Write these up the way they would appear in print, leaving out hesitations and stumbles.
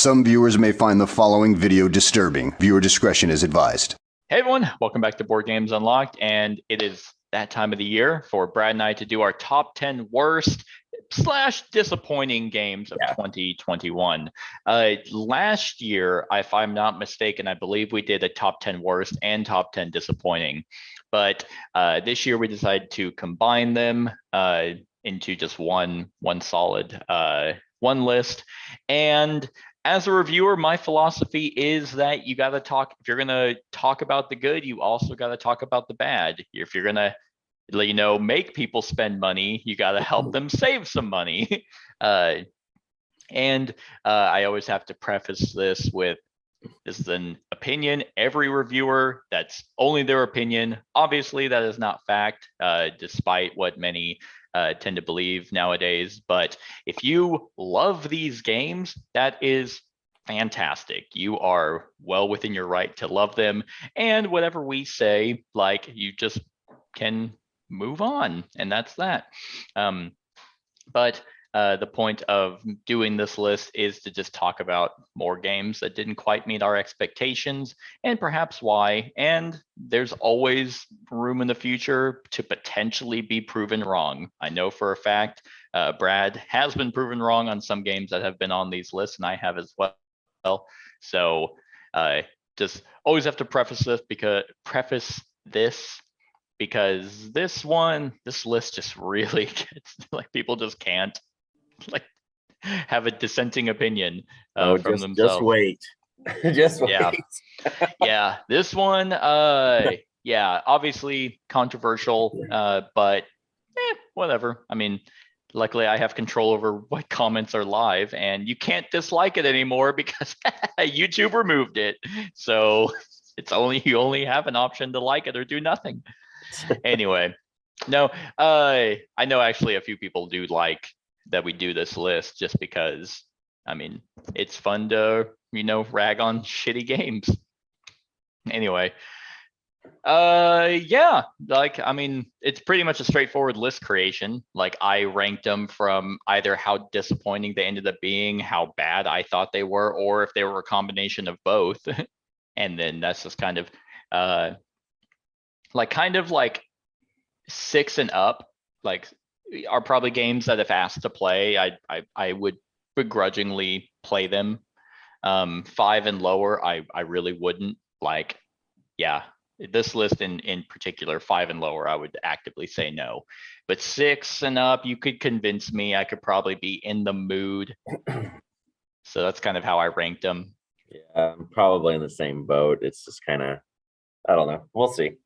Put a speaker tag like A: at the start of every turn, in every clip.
A: Some viewers may find the following video disturbing. Viewer discretion is advised.
B: Hey everyone, welcome back to Board Games Unlocked, and it is that time of the year for Brad and I to do our top 10 worst / disappointing games of 2021. Last year, if I'm not mistaken, I believe we did a top 10 worst and top 10 disappointing. But this year we decided to combine them into just one solid one list. And as a reviewer, my philosophy is that you got to talk, if you're going to talk about the good, you also got to talk about the bad. If you're going to, make people spend money, you got to help them save some money. And I always have to preface this with, this is an opinion. Every reviewer, that's only their opinion. Obviously, that is not fact, despite what many tend to believe nowadays. But if you love these games, that is fantastic. You are well within your right to love them. And whatever we say, you just can move on. And that's that. But the point of doing this list is to just talk about more games that didn't quite meet our expectations and perhaps why. And there's always room in the future to potentially be proven wrong. I know for a fact Brad has been proven wrong on some games that have been on these lists, and I have as well. So just always have to preface this because this list just really gets people just can't have a dissenting opinion from themselves.
C: Just wait. Just wait.
B: Yeah. This one, obviously controversial, but whatever. I mean, luckily I have control over what comments are live, and you can't dislike it anymore because YouTube removed it. So you only have an option to like it or do nothing. Anyway, no, I know actually a few people do like that we do this list just because, I mean, it's fun to, rag on shitty games. Anyway, it's pretty much a straightforward list creation. I ranked them from either how disappointing they ended up being, how bad I thought they were, or if they were a combination of both. And then that's just kind of 6 and up, are probably games that if asked to play, I would begrudgingly play them. 5 and lower, I really wouldn't. This list in particular, 5 and lower, I would actively say no. But 6 and up, you could convince me. I could probably be in the mood. So that's kind of how I ranked them.
C: Yeah, I'm probably in the same boat. It's just kind of, I don't know. We'll see.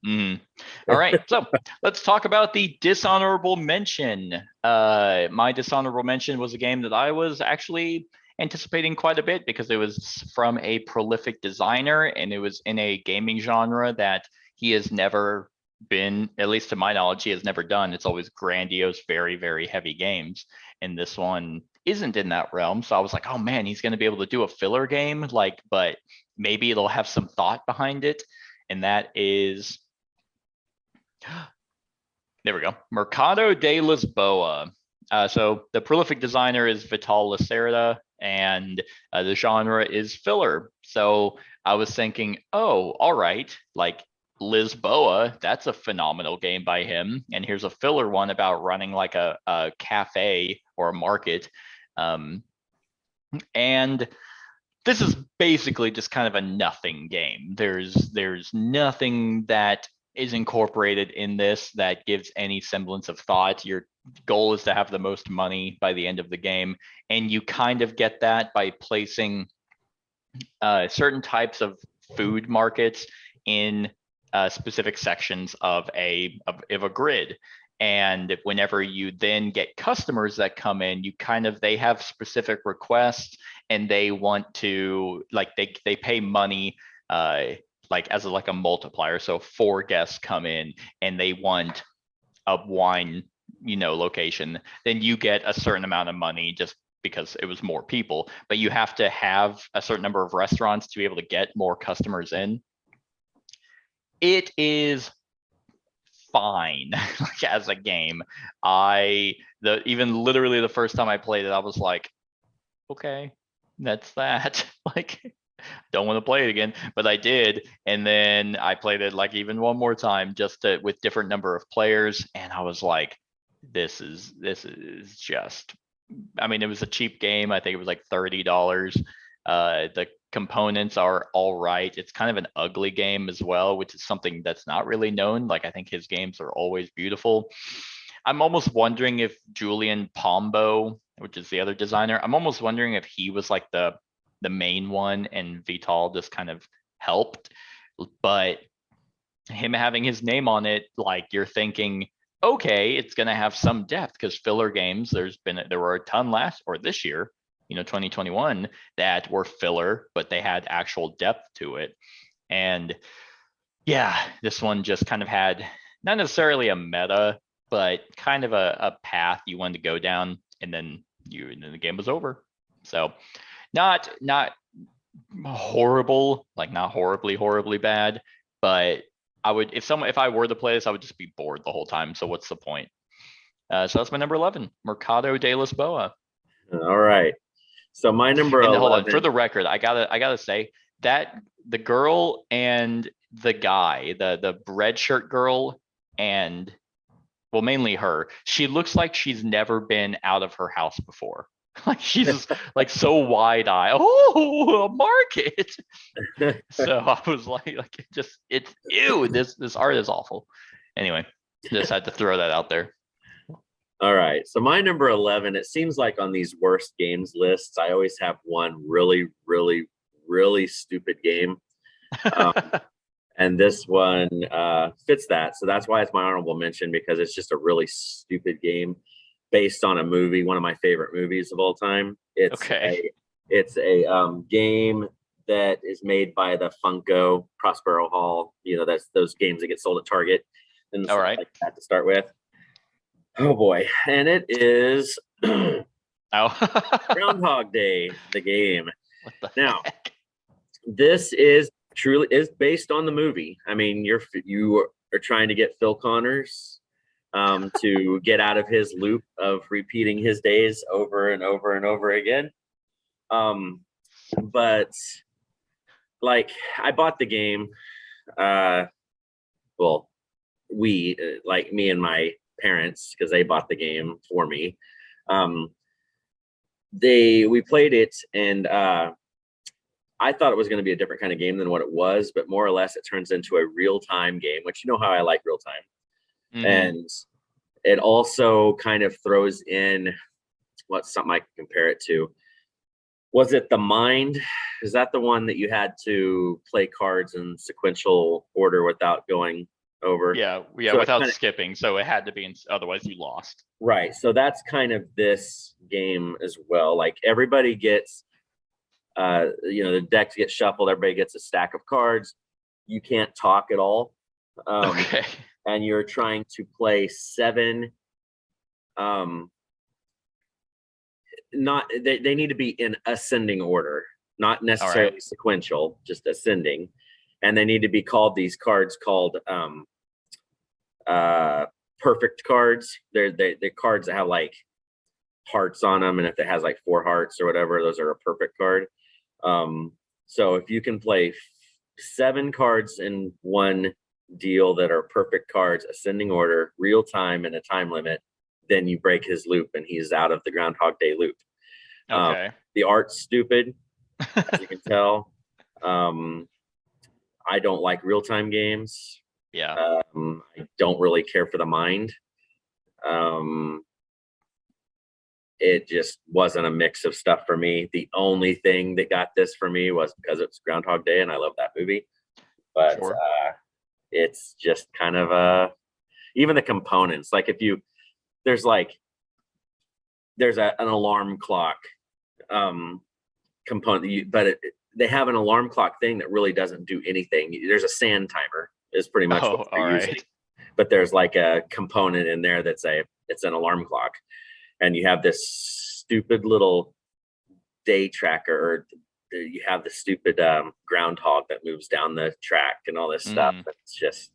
B: All right, so let's talk about the dishonorable mention. My dishonorable mention was a game that I was actually anticipating quite a bit because it was from a prolific designer and it was in a gaming genre that he has never been, at least to my knowledge, he has never done. It's always grandiose, very, very heavy games. And this one isn't in that realm. So I was like, oh man, he's going to be able to do a filler game, but maybe it'll have some thought behind it. And that is, there we go, Mercado de Lisboa. So the prolific designer is Vital Lacerda, and the genre is filler. So I was thinking, oh, all right, Lisboa, that's a phenomenal game by him. And here's a filler one about running a cafe or a market. And this is basically just kind of a nothing game. There's nothing that is incorporated in this that gives any semblance of thought. Your goal is to have the most money by the end of the game, and you kind of get that by placing certain types of food markets in specific sections of a grid. And whenever you then get customers that come in, they have specific requests, and they want to they pay money as a multiplier. So 4 guests come in and they want a wine, location, then you get a certain amount of money just because it was more people. But you have to have a certain number of restaurants to be able to get more customers in. It is fine as a game. Even literally the first time I played it, I was like, okay, that's that. Like, don't want to play it again, but I did. And then I played it like even one more time just with different number of players. And I was like, this is just, I mean, it was a cheap game. I think it was like $30. The components are all right. It's kind of an ugly game as well, which is something that's not really known. Like, I think his games are always beautiful. I'm almost wondering if Julian Pombo, which is the other designer, I'm almost wondering if he was like the main one and Vital just kind of helped. But him having his name on it, like, you're thinking, okay, it's gonna have some depth, because filler games, there were a ton this year, 2021, that were filler, but they had actual depth to it. And yeah, this one just kind of had not necessarily a meta, but kind of a path you wanted to go down, and then the game was over. So not horrible, like not horribly bad, but I would, if I were to play this, I would just be bored the whole time. So what's the point? So that's my number 11, Mercado de Lisboa.
C: All right. So my number
B: And
C: 11.
B: hold on, for the record, I gotta say that the girl and the guy, the red shirt girl, and well, mainly her, she looks like she's never been out of her house before. Like, she's just like so wide eye. Oh, a market. So I was like it's ew. This art is awful. Anyway, just had to throw that out there.
C: All right. So my number 11, it seems like on these worst games lists, I always have one really, really, really stupid game. And this one fits that. So that's why it's my honorable mention, because it's just a really stupid game based on a movie, one of my favorite movies of all time. It's a game that is made by the Funko Prospero Hall. That's those games that get sold at Target and
B: all right,
C: like that to start with. Oh boy. And it is Groundhog Day, the game.
B: What the
C: Now,
B: heck?
C: this is based on the movie. I mean, you are trying to get Phil Connors to get out of his loop of repeating his days over and over and over again. But like, I bought the game. Well, like me and my parents, because they bought the game for me. We played it, and I thought it was going to be a different kind of game than what it was, but more or less it turns into a real-time game, which you know how I like real-time.
B: Mm-hmm.
C: And it also kind of throws in what's something I can compare it to. Was it The Mind? Is that the one that you had to play cards in sequential order without going over?
B: Yeah,
C: So
B: without skipping. So it had to be, otherwise you lost.
C: Right. So that's kind of this game as well. Like, everybody gets, the decks get shuffled. Everybody gets a stack of cards. You can't talk at all.
B: Okay.
C: And you're trying to play 7. They need to be in ascending order, not necessarily sequential, just ascending. And they need to be called these cards called perfect cards. They're cards that have like hearts on them, and if it has like 4 hearts or whatever, those are a perfect card. So if you can play 7 cards in one deal that are perfect cards, ascending order, real time, and a time limit, then you break his loop and he's out of the Groundhog Day loop.
B: Okay.
C: The art's stupid, as you can tell. I don't like real-time games.
B: Yeah.
C: I don't really care for The Mind. It just wasn't a mix of stuff for me. The only thing that got this for me was because it's Groundhog Day and I love that movie. But
B: Sure.
C: It's just kind of even the components. Like, there's an alarm clock component, but they have an alarm clock thing that really doesn't do anything. There's a sand timer is pretty much what they're using. But there's like a component in there it's an alarm clock. And you have this stupid little day tracker, or you have the stupid groundhog that moves down the track and all this stuff. It's just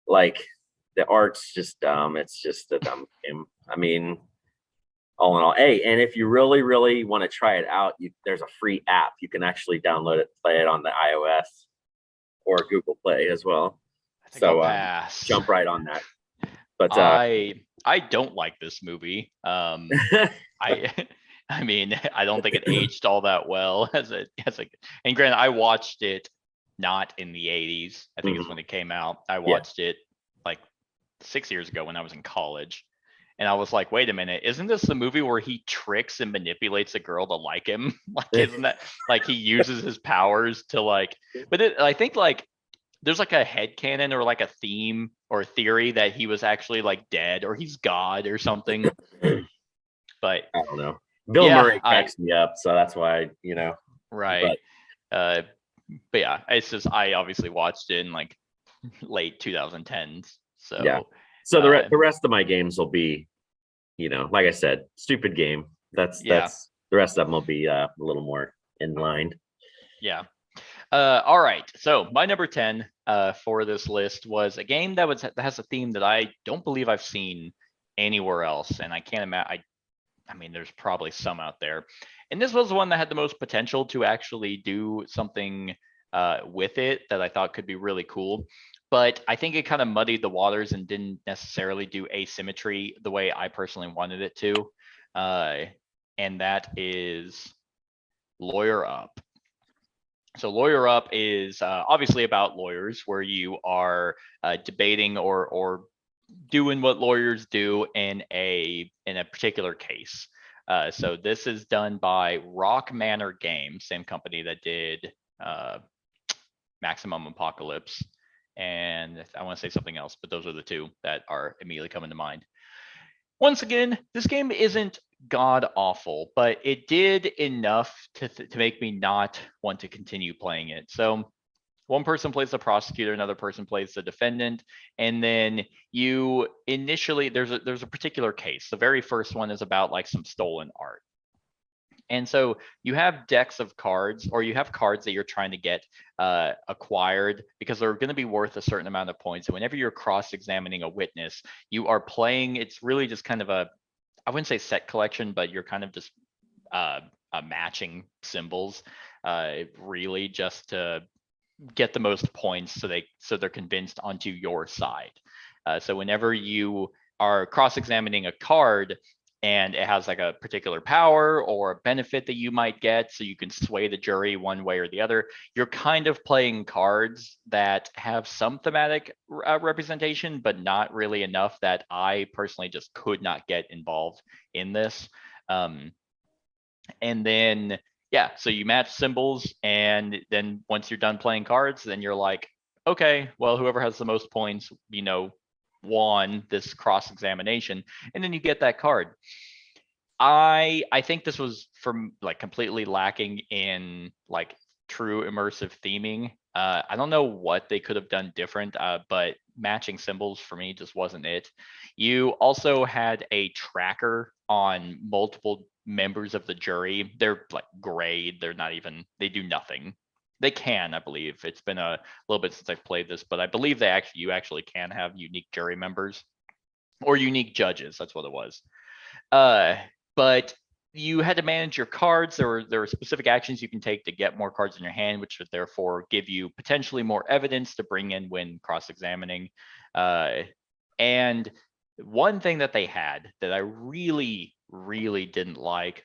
C: like, the art's just dumb. It's just a dumb game. I mean, all in all. Hey, and if you really, really want to try it out, there's a free app. You can actually download it, play it on the iOS or Google Play as well.
B: I think I'll
C: So
B: pass.
C: jump right on that. But
B: I don't like this movie. I I mean, I don't think it aged all that well as a and granted, I watched it not in the 80s. I think it's when it came out. I watched it like 6 years ago when I was in college. And I was like, wait a minute, isn't this the movie where he tricks and manipulates a girl to like him? Like, isn't that like he uses his powers to like, but I think like there's like a headcanon or like a theme or theory that he was actually like dead or he's God or something. But
C: I don't know. Bill Murray cracks me up, so that's why,
B: right. But yeah, it's just I obviously watched it in like late 2010s. So
C: yeah. So the rest of my games will be, like I said, stupid game. That's the rest of them will be a little more in line.
B: Yeah. All right. So my number 10 for this list was a game that has a theme that I don't believe I've seen anywhere else, and I can't imagine. I mean, there's probably some out there, and this was the one that had the most potential to actually do something with it that I thought could be really cool. But I think it kind of muddied the waters and didn't necessarily do asymmetry the way I personally wanted it to, and that is Lawyer Up. So Lawyer Up is obviously about lawyers, where you are debating or doing what lawyers do in a particular case. So this is done by Rock Manor Games, same company that did Maximum Apocalypse, and I want to say something else, but those are the two that are immediately coming to mind. Once again, this game isn't god awful, but it did enough to make me not want to continue playing it. So one person plays the prosecutor, another person plays the defendant, and then you initially there's a particular case. The very first one is about like some stolen art. And so you have decks of cards, or you have cards that you're trying to get acquired because they're going to be worth a certain amount of points. And whenever you're cross-examining a witness, you are playing. It's really just kind of I wouldn't say set collection, but you're kind of just matching symbols, really just to get the most points so they're convinced onto your side. So whenever you are cross-examining a card, and it has like a particular power or a benefit that you might get, so you can sway the jury one way or the other, you're kind of playing cards that have some thematic representation, but not really enough that I personally just could not get involved in this. And then, yeah, so you match symbols, and then once you're done playing cards, then you're like, okay, well, whoever has the most points, won this cross examination, and then you get that card. I think this was from like completely lacking in like true immersive theming. I don't know what they could have done different, but matching symbols for me just wasn't it. You also had a tracker on multiple members of the jury. They're like grayed. They're not even, they do nothing. They can, I believe. It's been a little bit since I've played this, but I believe you actually can have unique jury members or unique judges. That's what it was. But you had to manage your cards. There were specific actions you can take to get more cards in your hand, which would therefore give you potentially more evidence to bring in when cross-examining. And one thing that they had that I really, really didn't like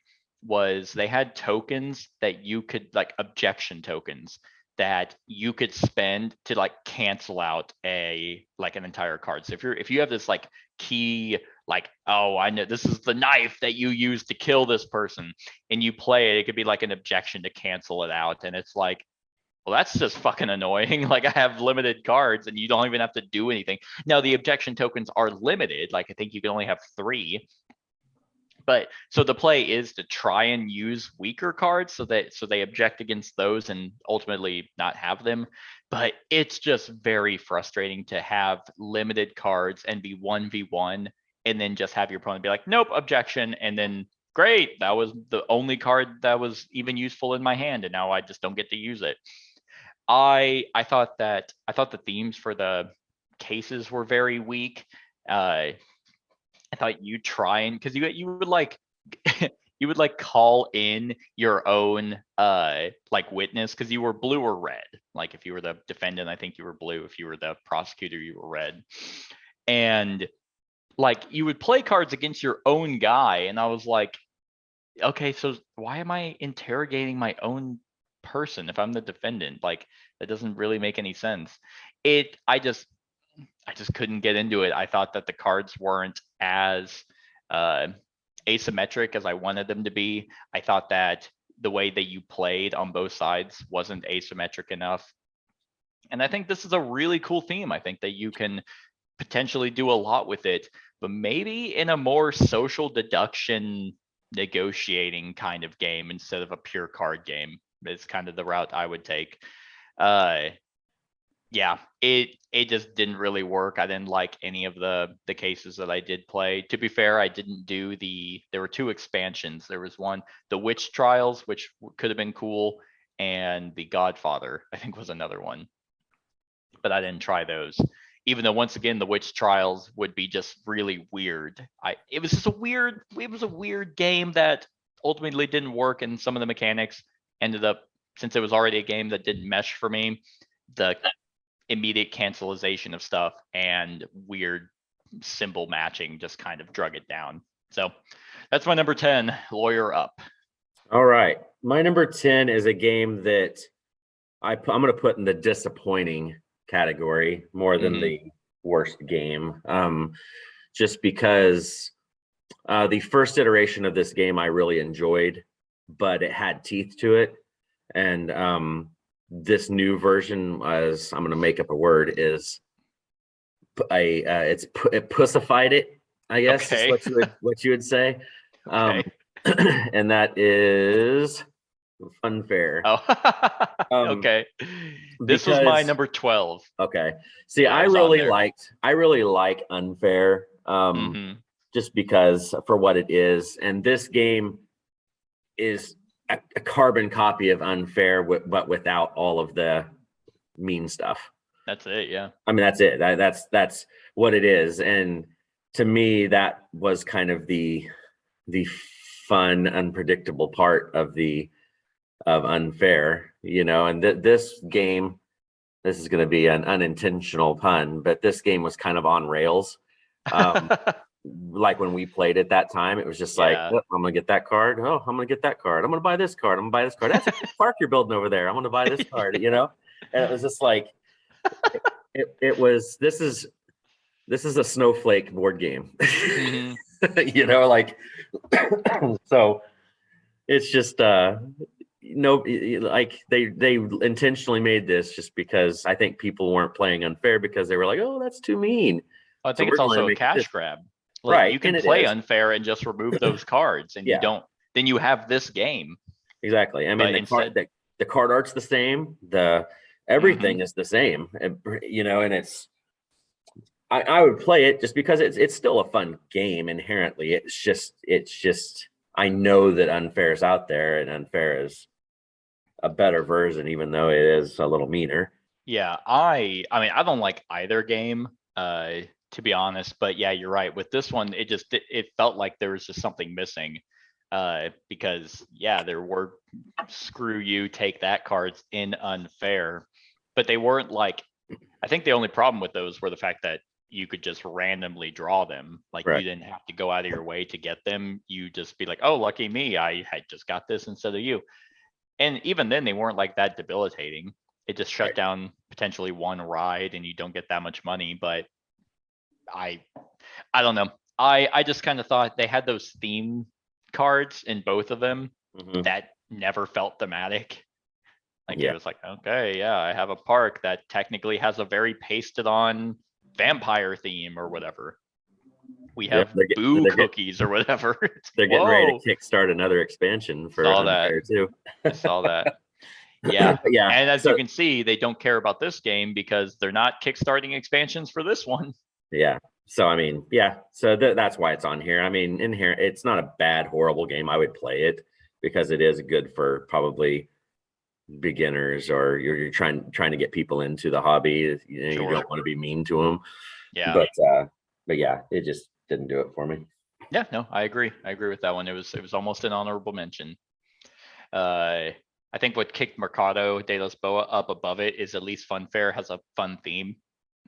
B: was they had tokens that you could, like objection tokens, that you could spend to like cancel out an entire card. So if you have this like key, like, oh, I know this is the knife that you use to kill this person, and you play it, it could be like an objection to cancel it out. And it's like, well, that's just fucking annoying. Like, I have limited cards and you don't even have to do anything. Now the objection tokens are limited. Like, I think you can only have 3. But so the play is to try and use weaker cards so they object against those and ultimately not have them. But it's just very frustrating to have limited cards and be 1v1 and then just have your opponent be like, nope, objection, and then great, that was the only card that was even useful in my hand, and now I just don't get to use it. I thought the themes for the cases were very weak. I thought you trying, because you would like you would like call in your own like witness because you were blue or red. Like if you were the defendant, I think you were blue. If you were the prosecutor, you were red. And like you would play cards against your own guy, and I was like, okay, so why am I interrogating my own person if I'm the defendant? Like that doesn't really make any sense. I just couldn't get into it. I thought that the cards weren't as uh, asymmetric as I wanted them to be. I thought that the way that you played on both sides wasn't asymmetric enough. And I think this is a really cool theme. I think that you can potentially do a lot with it, but maybe in a more social deduction negotiating kind of game instead of a pure card game is kind of the route I would take. Yeah, it just didn't really work. I didn't like any of the cases that I did play. To be fair, I didn't do there were 2 expansions. There was one, the Witch Trials, which could have been cool, and the Godfather, I think was another one. But I didn't try those. Even though once again the Witch Trials would be just really weird. It was a weird game that ultimately didn't work, and some of the mechanics ended up, since it was already a game that didn't mesh for me, the immediate cancelization of stuff and weird symbol matching just kind of drug it down. So that's my number 10, Lawyer Up.
C: All right. My number 10 is a game that I'm going to put in the disappointing category more than the worst game. Just because the first iteration of this game I really enjoyed, but it had teeth to it. And this new version, as I'm going to make up a word, is it pussified it, I guess.
B: Okay.
C: Is what you would say.
B: Okay.
C: And that is Unfair.
B: Oh, okay. This was my number 12.
C: Okay. See,
B: Yeah,
C: I really like Unfair. Just because for what it is, and this game is a carbon copy of Unfair, but without all of the mean stuff.
B: That's it. Yeah.
C: I mean, that's it. That's what it is. And to me, that was kind of the fun, unpredictable part of Unfair, and this game, this is going to be an unintentional pun, but this game was kind of on rails. Like when we played at that time, it was just like, oh, I'm gonna get that card. Oh, I'm gonna get that card. I'm gonna buy this card. I'm gonna buy this card. That's a park you're building over there. I'm gonna buy this card. And it was just like, it was. This is a snowflake board game. Like, so it's just no, like they intentionally made this just because I think people weren't playing Unfair because they were like, oh, that's too mean.
B: I think it's also a cash grab. Like,
C: right.
B: You can play Unfair and just remove those cards, and then you have this game.
C: Exactly. I mean, the card art's the same. Everything is the same. And it's, I would play it just because it's still a fun game inherently. It's just I know that Unfair is out there, and Unfair is a better version, even though it is a little meaner.
B: Yeah, I mean, I don't like either game, to be honest, but yeah, you're right. With this one, it felt like there was just something missing, because there were screw you, take that cards in Unfair, but they weren't like, I think the only problem with those were the fact that you could just randomly draw them. Like, you didn't have to go out of your way to get them. You just be like, oh, lucky me, I had just got this instead of you. And even then, they weren't like that debilitating. It just shut down potentially one ride, and you don't get that much money. But I don't know. I just kind of thought they had those theme cards in both of them that never felt thematic. Like, it was like, okay, I have a park that technically has a very pasted on vampire theme or whatever. We have boo cookies or whatever.
C: They're getting ready to kickstart another expansion for Unfair too.
B: I saw that. Yeah.
C: Yeah.
B: And as you can see, they don't care about this game because they're not kickstarting expansions for this one.
C: Yeah. So, I mean, so that's why it's on here. I mean, in here, it's not a bad, horrible game. I would play it because it is good for probably beginners, or you're trying to get people into the hobby. You don't want to be mean to them.
B: Yeah.
C: But yeah, it just didn't do it for me.
B: Yeah, no, I agree. I agree with that one. It was almost an honorable mention. I think what kicked Mercado de Lisboa up above it is at least Funfair has a fun theme,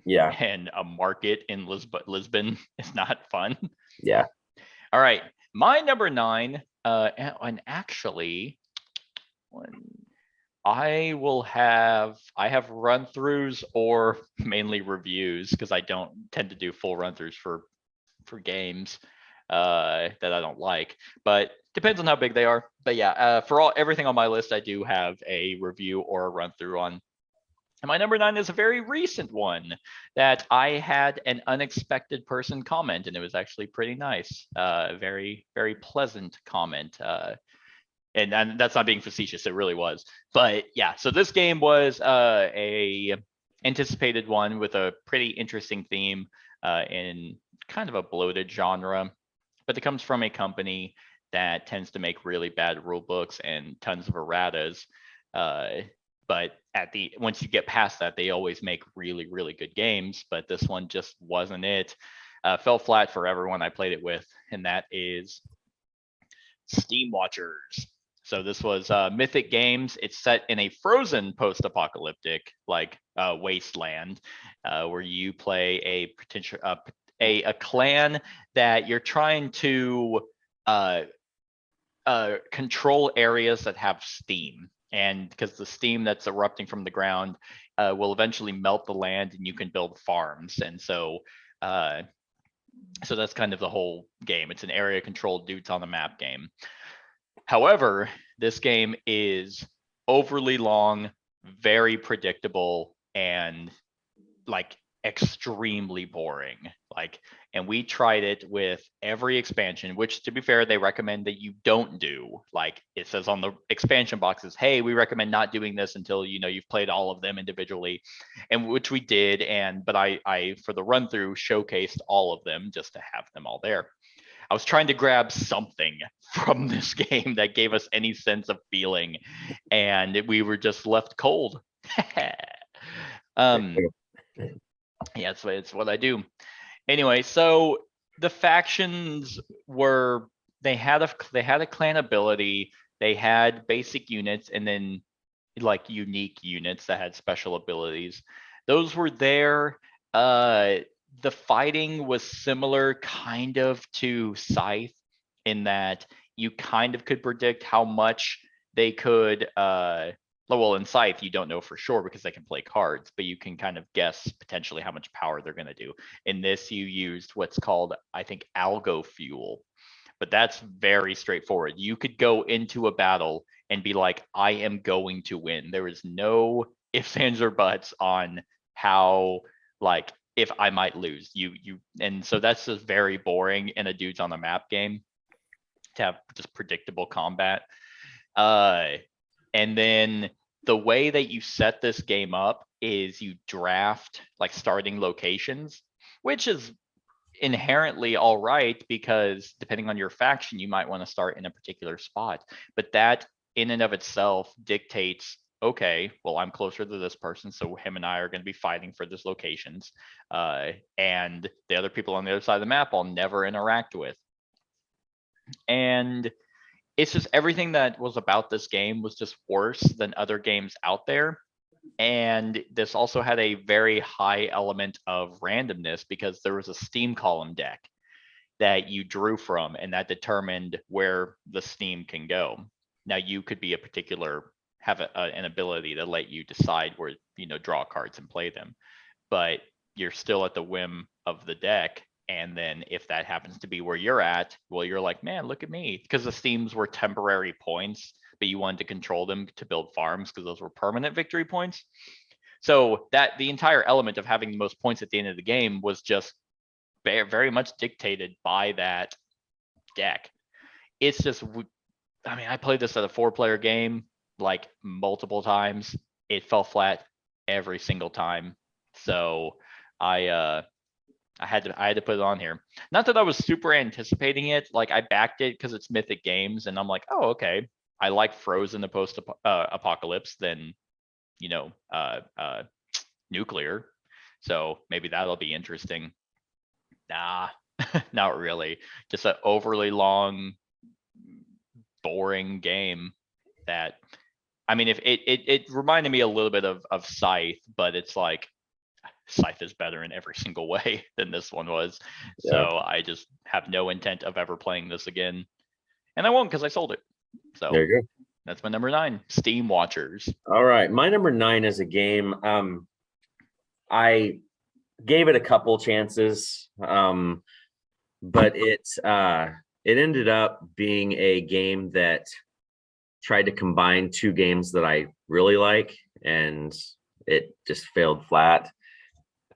C: Yeah,
B: and a market in Lisbon is not fun.
C: yeah.
B: All right, my number 9, and actually, one, I have run throughs or mainly reviews because I don't tend to do full run throughs for games that I don't like, but depends on how big they are. But yeah, for everything on my list, I do have a review or a run through on. And my number 9 is a very recent one that I had an unexpected person comment, and it was actually pretty nice. Very, very pleasant comment. And that's not being facetious, it really was. But yeah, so this game was a anticipated one with a pretty interesting theme in kind of a bloated genre, but it comes from a company that tends to make really bad rule books and tons of erratas. But once you get past that, they always make really, really good games. But this one just wasn't it. Fell flat for everyone I played it with, and that is Steam Watchers. So this was Mythic Games. It's set in a frozen post-apocalyptic like wasteland, where you play a potential a clan that you're trying to uh, control areas that have steam. And because the steam that's erupting from the ground will eventually melt the land, and you can build farms. And so that's kind of the whole game. It's an area controlled dudes on the map game. However, this game is overly long, very predictable, and like extremely boring. And we tried it with every expansion, which to be fair, they recommend that you don't do. Like it says on the expansion boxes, hey, we recommend not doing this until you've played all of them individually, and which we did. But I for the run through showcased all of them just to have them all there. I was trying to grab something from this game that gave us any sense of feeling, and we were just left cold. um, yeah, it's what I do. Anyway, so the factions were they had a clan ability, they had basic units, and then like unique units that had special abilities. Those were there. The fighting was similar kind of to Scythe in that you kind of could predict how much they could well, in Scythe you don't know for sure because they can play cards, but you can kind of guess potentially how much power they're going to do. In this you used what's called, I think, algo fuel, but that's very straightforward. You could go into a battle and be like, I am going to win. There is no ifs, ands, or buts on how, like, if I might lose. And so that's just very boring in a dudes on the map game to have just predictable combat. And then the way that you set this game up is you draft like starting locations, which is inherently all right because depending on your faction, you might want to start in a particular spot. But that in and of itself dictates, okay, well, I'm closer to this person, so him and I are going to be fighting for this locations. And the other people on the other side of the map I'll never interact with. And it's just everything that was about this game was just worse than other games out there. And this also had a very high element of randomness because there was a steam column deck that you drew from, and that determined where the steam can go. Now you could be have an ability to let you decide where, draw cards and play them, but you're still at the whim of the deck. And then if that happens to be where you're at, well, you're like, man, look at me, because the steams were temporary points, but you wanted to control them to build farms because those were permanent victory points. So that the entire element of having the most points at the end of the game was just very much dictated by that deck. It's just, I mean, I played this at a 4-player game like multiple times. It fell flat every single time. So I had to put it on here. Not that I was super anticipating it. Like I backed it because it's Mythic Games, and I'm like, oh, okay. I like Frozen the post apocalypse than nuclear. So maybe that'll be interesting. Nah. Not really. Just an overly long, boring game that, I mean, if it reminded me a little bit of Scythe, but it's like Scythe is better in every single way than this one was.
C: Yeah.
B: So I just have no intent of ever playing this again. And I won't because I sold it. So
C: There you go.
B: that's my number 9, Steam Watchers.
C: All right, my number 9 is a game. I gave it a couple chances, but it ended up being a game that tried to combine 2 games that I really like, and it just failed flat.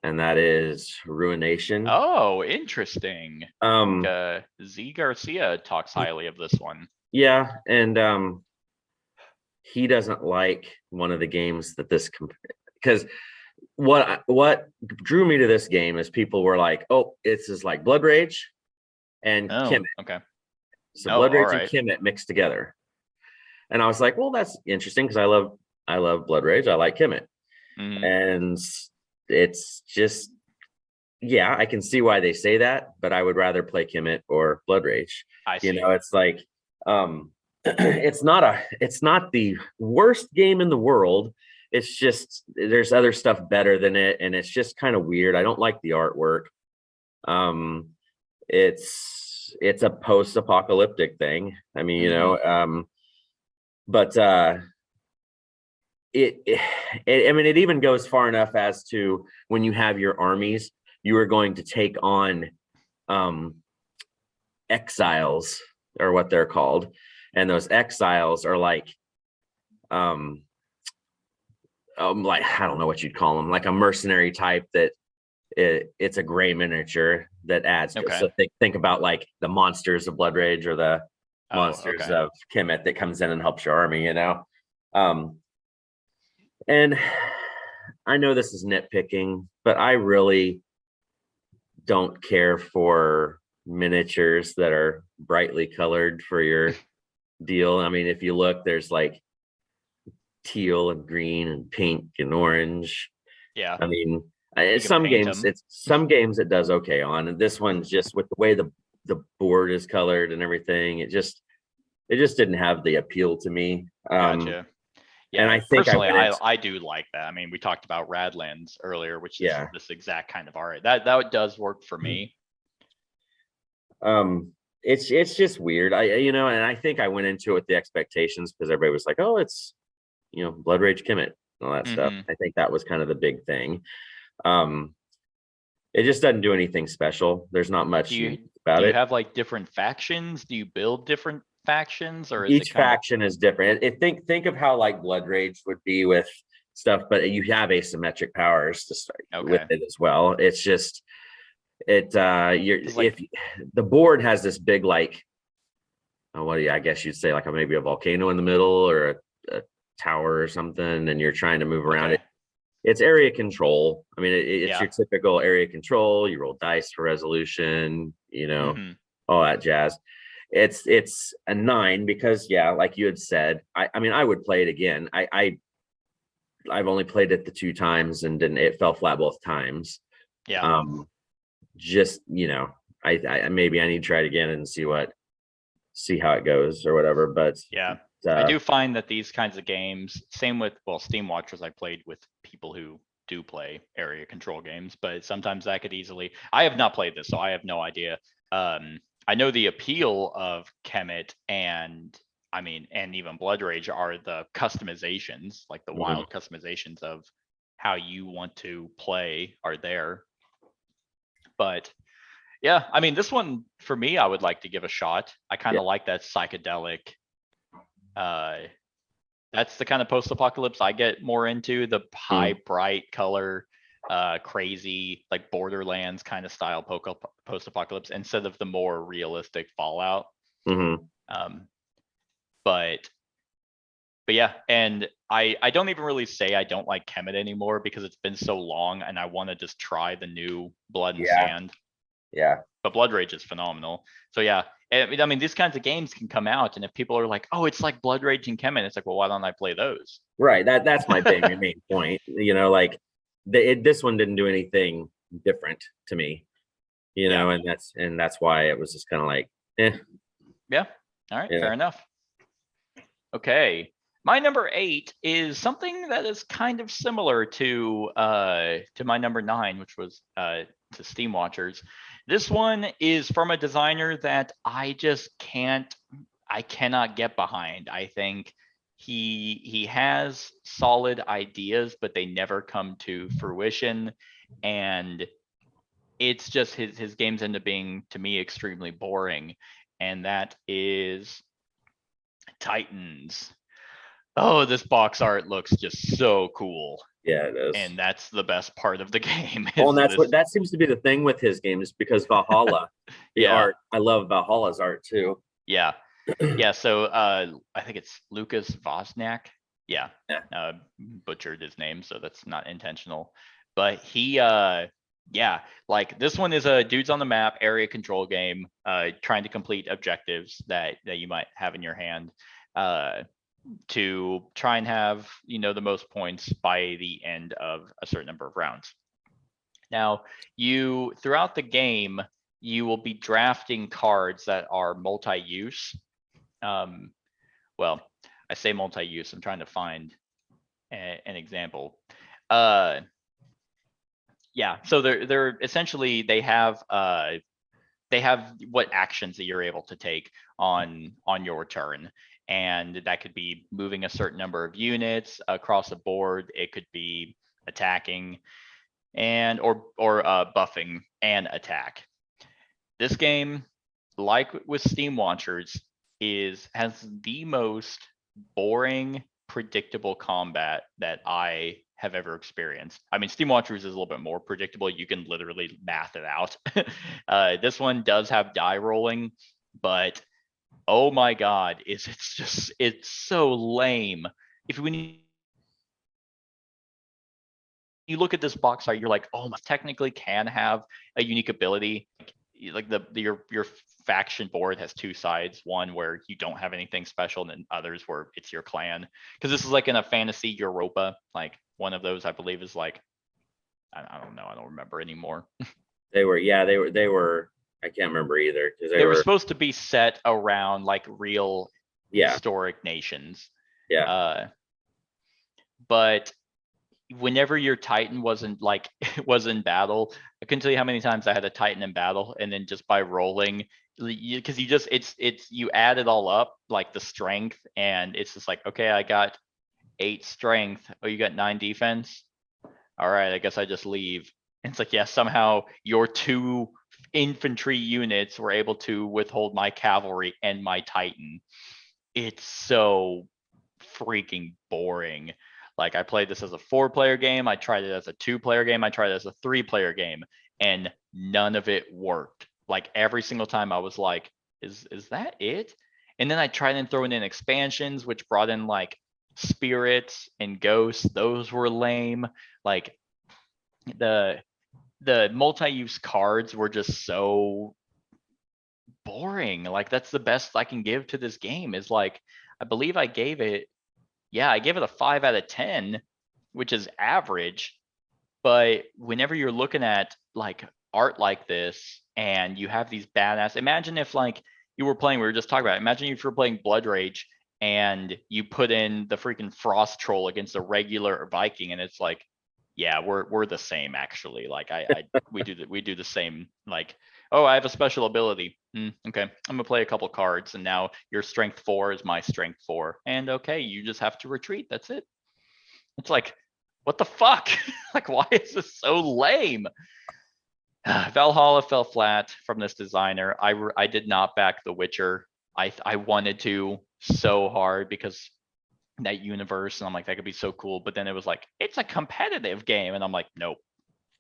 C: And that is Ruination.
B: Oh, interesting. Z Garcia talks highly of this one.
C: Yeah, and he doesn't like one of the games that this because what drew me to this game is people were like, oh, it's just like Blood Rage and Kemet.
B: Okay.
C: So Blood Rage and Kemet mixed together. And I was like, well, that's interesting because I love Blood Rage. I like Kemet. And it's just, yeah, I can see why they say that, but I would rather play Kemet or Blood Rage.
B: I see.
C: You know, it's like it's not the worst game in the world. It's just there's other stuff better than it, and it's just kind of weird. I don't like the artwork. It's a post-apocalyptic thing. I mean, you know, but it even goes far enough as to when you have your armies, you are going to take on exiles, or what they're called, and those exiles are like I don't know what you'd call them, like a mercenary type that it's a gray miniature that adds.
B: Okay.
C: So think about like the monsters of Blood Rage or the monsters of Kemet that comes in and helps your army, you know. And I know this is nitpicking, but I really don't care for miniatures that are brightly colored for your deal. I mean, if you look, there's like teal and green and pink and orange.
B: Yeah.
C: I mean, some games it does okay on, and this one's just with the way the board is colored and everything, it just didn't have the appeal to me.
B: Gotcha. Yeah,
C: and I think
B: personally, I do like that. I mean, we talked about Radlands earlier, which is this exact kind of art. That does work for me.
C: It's just weird. You know, and I think I went into it with the expectations because everybody was like, oh, it's, you know, Blood Rage Kemet and all that stuff. I think that was kind of the big thing. It just doesn't do anything special. There's not much about it.
B: Do you have like different factions? Do you build different factions, or is
C: each faction is different? Think of how like Blood Rage would be with stuff, but you have asymmetric powers to start with it as well. It's just if the board has this big, like, I guess you'd say like maybe a volcano in the middle or a tower or something, and you're trying to move around it. It's area control. I mean, it's your typical area control. You roll dice for resolution, you know, all that jazz. It's a 9 because, like you had said, I mean, I would play it again. I've only played it the 2 times and it fell flat both times.
B: Yeah.
C: Just, you know, I maybe I need to try it again and see how it goes or whatever. But
B: yeah. I do find that these kinds of games, same with, Steam Watchers, I played with people who do play area control games, but sometimes that could easily, I have not played this, so I have no idea. I know the appeal of Kemet and even Blood Rage are the customizations, like the wild customizations of how you want to play are there. But yeah, I mean, this one for me, I would like to give a shot. I kind of like that psychedelic. That's the kind of post-apocalypse I get more into, the high bright color, crazy like Borderlands kind of style post-apocalypse instead of the more realistic Fallout. But yeah, and I don't even really say I don't like Kemet anymore because it's been so long and I want to just try the new Blood and Sand. But Blood Rage is phenomenal. So yeah, I mean, these kinds of games can come out, and if people are like, "Oh, it's like Blood Rage and Kemet," it's like, well, why don't I play those?
C: Right. That's my main point. You know, like this one didn't do anything different to me. you know, and that's why it was just kind of like, eh,
B: Yeah. All right.
C: Yeah.
B: Fair enough. Okay. My number 8 is something that is kind of similar to my number 9, which was to Steam Watchers. This one is from a designer that I cannot get behind. I think he has solid ideas, but they never come to fruition, and it's just his games end up being, to me, extremely boring, and that is Titans. Oh, this box art looks just so cool,
C: yeah, it is.
B: and that's the best part of the game.
C: Oh, and
B: Is this.
C: that seems to be the thing with his games, because Valhalla, the
B: Yeah.
C: art, I love Valhalla's art too.
B: Yeah. Yeah. So I think it's Lucas Vosniak. Yeah.
C: Yeah.
B: Butchered his name, so that's not intentional. But he yeah, like this one is a dudes on the map area control game, trying to complete objectives that you might have in your hand. To try and have, the most points by the end of a certain number of rounds. Now, throughout the game, you will be drafting cards that are multi-use. Well, I say multi-use, I'm trying to find an example. Yeah, so they're essentially, they have what actions that you're able to take on your turn. And that could be moving a certain number of units across the board. It could be attacking or buffing and attack. This game, like with Steam Watchers, has the most boring, predictable combat that I have ever experienced. I mean, Steam Watchers is a little bit more predictable. You can literally math it out. This one does have die rolling, but oh my god, it's so lame. If you look at this box art, you're like, oh, my technically can have a unique ability. Like your faction board has two sides, one where you don't have anything special, and then others where it's your clan. Because this is like in a fantasy Europa, like one of those I believe is like, I don't know, I don't remember anymore.
C: They were, I can't remember either, because
B: They were supposed to be set around like real historic nations.
C: Yeah.
B: But whenever your Titan was in battle, I couldn't tell you how many times I had a Titan in battle, and then just by rolling, because you add it all up, like the strength, and it's just like, okay, I got 8 strength. Oh, you got 9 defense. All right, I guess I just leave. And it's like, yeah, somehow your 2 infantry units were able to withhold my cavalry and my Titan. It's so freaking boring. Like, I played this as a 4-player game. I tried it as a 2-player game. I tried it as a 3-player game, and none of it worked. Like, every single time I was like, is that it? And then I tried and throwing in expansions, which brought in like spirits and ghosts. Those were lame. Like, the multi-use cards were just so boring. Like, that's the best I can give to this game, is like, I believe I gave it a 5 out of 10, which is average. But whenever you're looking at like art like this, and you have these badass, imagine if like you were playing, we were just talking about it, imagine if you're playing Blood Rage and you put in the freaking Frost Troll against a regular Viking, and it's like, yeah, we're the same actually. Like we do the same. Like, oh, I have a special ability. Okay, I'm gonna play a couple cards, and now your strength 4 is my strength 4, and okay, you just have to retreat. That's it. It's like, what the fuck? Like, why is this so lame? Valhalla fell flat from this designer. I did not back The Witcher. I wanted to so hard because that universe, and I'm like, that could be so cool. But then it was like, it's a competitive game, and I'm like, nope.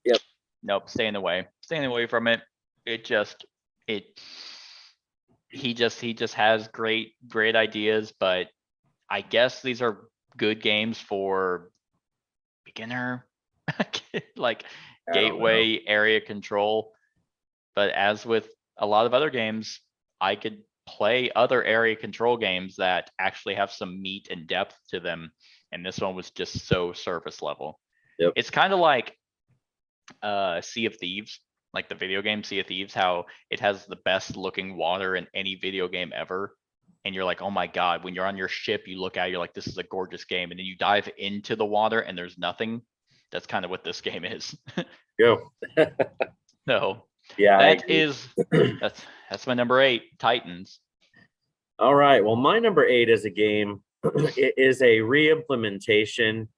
C: Yep.
B: Nope, staying away from it. He just has great ideas, but I guess these are good games for beginner, like gateway area control. But as with a lot of other games, I could play other area control games that actually have some meat and depth to them, and this one was just so surface level.
C: Yep.
B: It's kind of like Sea of Thieves. like the video game Sea of Thieves, how it has the best looking water in any video game ever. And you're like, oh my God, when you're on your ship, you look out, you're like, this is a gorgeous game. And then you dive into the water and there's nothing. That's kind of what this game is.
C: Go.
B: So
C: Yeah, I
B: that
C: agree.
B: is, that's my number 8, Titans.
C: All right. Well, my number 8 is a game. It is a re-implementation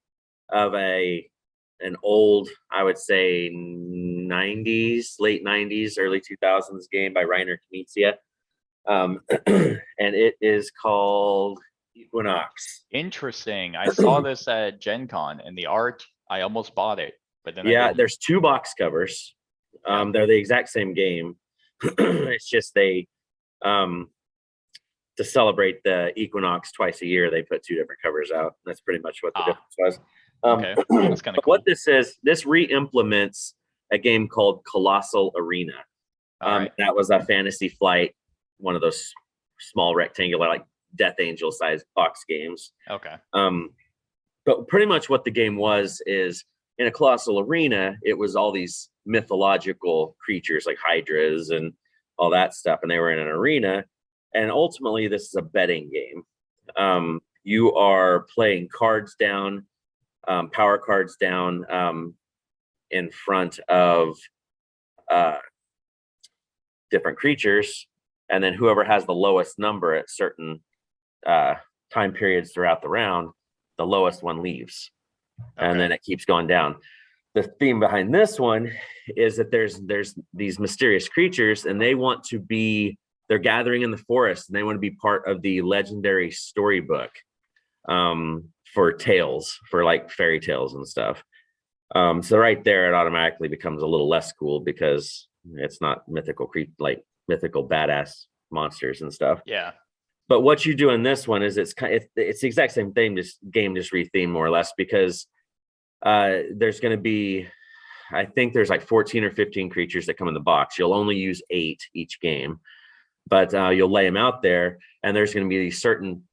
C: of an old, I would say, 90s, late 90s, early 2000s game by Reiner Knizia. And it is called Equinox.
B: Interesting. I saw this at Gen Con and the art, I almost bought it, but then I
C: Yeah,
B: didn't.
C: there's 2 box covers.
B: Yeah.
C: They're the exact same game. It's just they to celebrate the Equinox twice a year, they put 2 different covers out. That's pretty much what the difference was.
B: Okay, that's kind of cool.
C: What this is, this re-implements a game called Colossal Arena.
B: All right.
C: That was a Fantasy Flight, one of those small rectangular, like Death Angel sized box games.
B: Okay.
C: But pretty much what the game was is, in a Colossal Arena, it was all these mythological creatures like hydras and all that stuff, and they were in an arena. And ultimately, this is a betting game. You are playing cards down, power cards down, in front of different creatures, and then whoever has the lowest number at certain time periods throughout the round, the lowest one leaves.
B: Okay.
C: And then it keeps going down. The theme behind this one is that there's these mysterious creatures, and they're gathering in the forest, and they want to be part of the legendary storybook for tales, for like fairy tales and stuff. So right there, it automatically becomes a little less cool because it's not mythical mythical badass monsters and stuff.
B: Yeah.
C: But what you do in this one is it's the exact same thing, just rethemed more or less, because there's going to be, I think there's like 14 or 15 creatures that come in the box. You'll only use 8 each game, but you'll lay them out there, and there's going to be these certain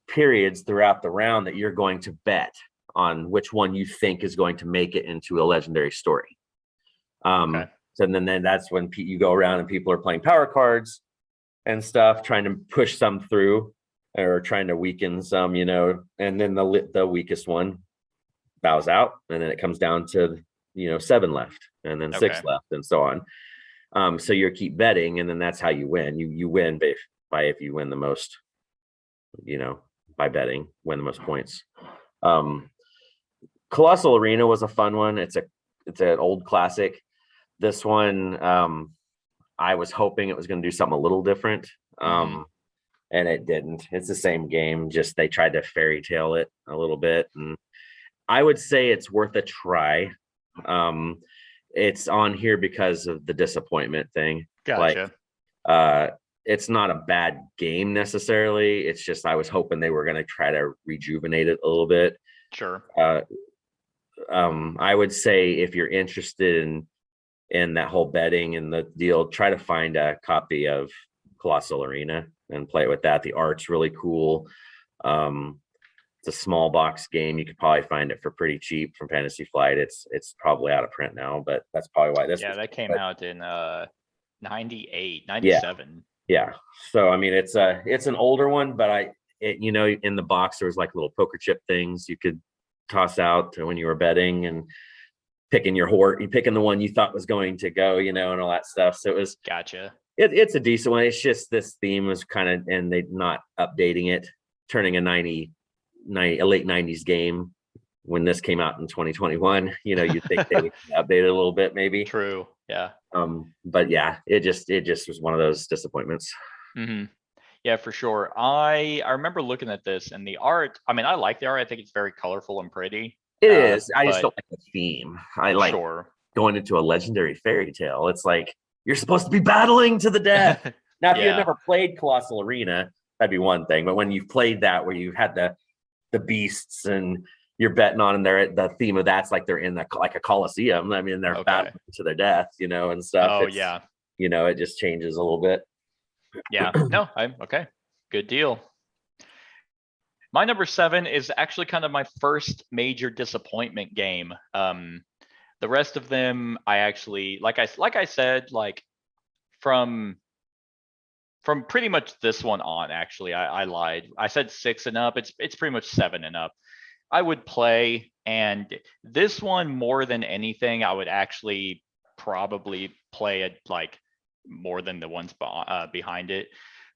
C: periods throughout the round that you're going to bet on which one you think is going to make it into a legendary story.
B: Okay.
C: So then that's when you go around and people are playing power cards and stuff, trying to push some through or trying to weaken some, and then the weakest one bows out, and then it comes down to 7 left, and then 6 left, and so on. So you keep betting, and then that's how you win. You win by if you win the most, by betting, win the most points. Colossal Arena was a fun one. It's an old classic. This one, I was hoping it was going to do something a little different, and it didn't. It's the same game, just they tried to fairy tale it a little bit, and I would say it's worth a try. It's on here because of the disappointment thing.
B: Gotcha.
C: It's not a bad game necessarily. It's just I was hoping they were going to try to rejuvenate it a little bit.
B: Sure.
C: I would say if you're interested in that whole betting and the deal, try to find a copy of Colossal Arena and play it with that. The art's really cool. It's a small box game. You could probably find it for pretty cheap from Fantasy Flight. It's probably out of print now, but that's probably why this.
B: Yeah, that came out in 98, 97.
C: Yeah. So I mean, it's an older one, but in the box there was like little poker chip things you could toss out when you were betting and picking you picking the one you thought was going to go, and all that stuff. So it was
B: Gotcha.
C: It's a decent one. It's just this theme was kind of, and they not updating it, turning a late 90s game when this came out in 2021. You'd think they would update it a little bit, maybe.
B: True. Yeah.
C: But yeah, it just was one of those disappointments.
B: Yeah, for sure. I remember looking at this, and the art, I mean, I like the art. I think it's very colorful and pretty.
C: It is. I just don't like the theme. I like
B: Sure.
C: going into a legendary fairy tale. It's like you're supposed to be battling to the death. Now, if you had never played Colossal Arena, that'd be one thing. But when you've played that, where you've had the beasts and you're betting on, and the theme of that's like they're in like a coliseum. I mean, they're battling to their death, and stuff.
B: Oh, yeah.
C: It just changes a little bit.
B: Yeah. No, okay. Good deal. My number 7 is actually kind of my first major disappointment game. The rest of them, I actually, like I said, like from pretty much this one on, actually, I lied. I said 6 and up. It's pretty much 7 and up. I would play, and this one more than anything, I would actually probably play it like more than the ones behind it.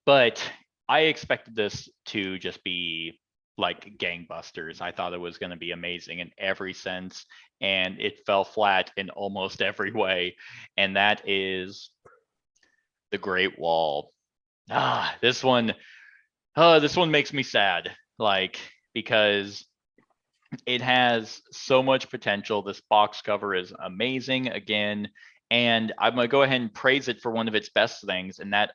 B: But I expected this to just be like gangbusters. I thought it was going to be amazing in every sense, and it fell flat in almost every way. And that is the Great Wall. This one makes me sad, like, because it has so much potential. This box cover is amazing again, and I'm gonna go ahead and praise it for one of its best things, and that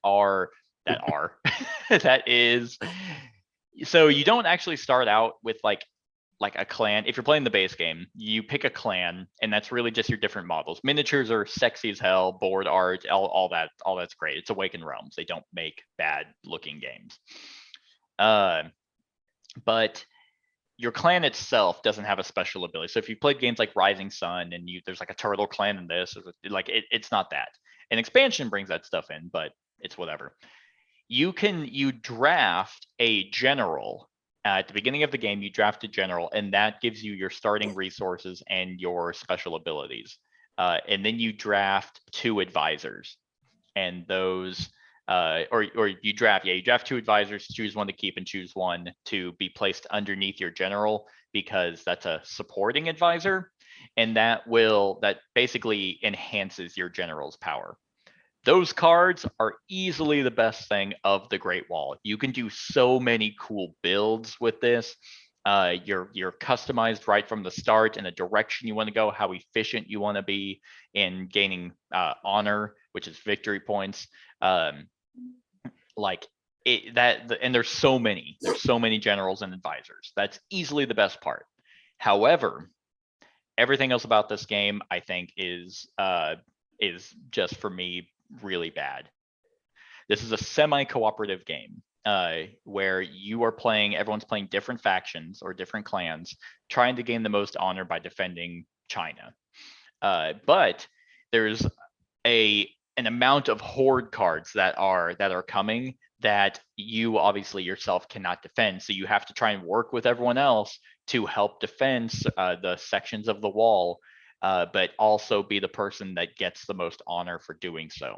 B: that is, so you don't actually start out with like a clan. If you're playing the base game, you pick a clan, and that's really just your different models. Miniatures are sexy as hell, board art, all that's great. It's Awakened Realms. They don't make bad looking games. But your clan itself doesn't have a special ability. So if you played games like Rising Sun and there's like a turtle clan in this, like it's not that. An expansion brings that stuff in, but it's whatever. You draft a general at the beginning of the game. You draft a general, and that gives you your starting resources and your special abilities. And then you draft 2 advisors, and those or you draft 2 advisors, choose one to keep and choose one to be placed underneath your general, because that's a supporting advisor, and that basically enhances your general's power. Those cards are easily the best thing of the Great Wall. You can do so many cool builds with this. You're customized right from the start in the direction you want to go, how efficient you want to be in gaining honor, which is victory points. Like and there's so many generals and advisors. That's easily the best part. However, everything else about this game, I think, is just, for me, really bad. This is a semi-cooperative game where everyone's playing different factions or different clans, trying to gain the most honor by defending China. But there's an amount of horde cards that are coming that you obviously yourself cannot defend. So you have to try and work with everyone else to help defend the sections of the wall, but also be the person that gets the most honor for doing so.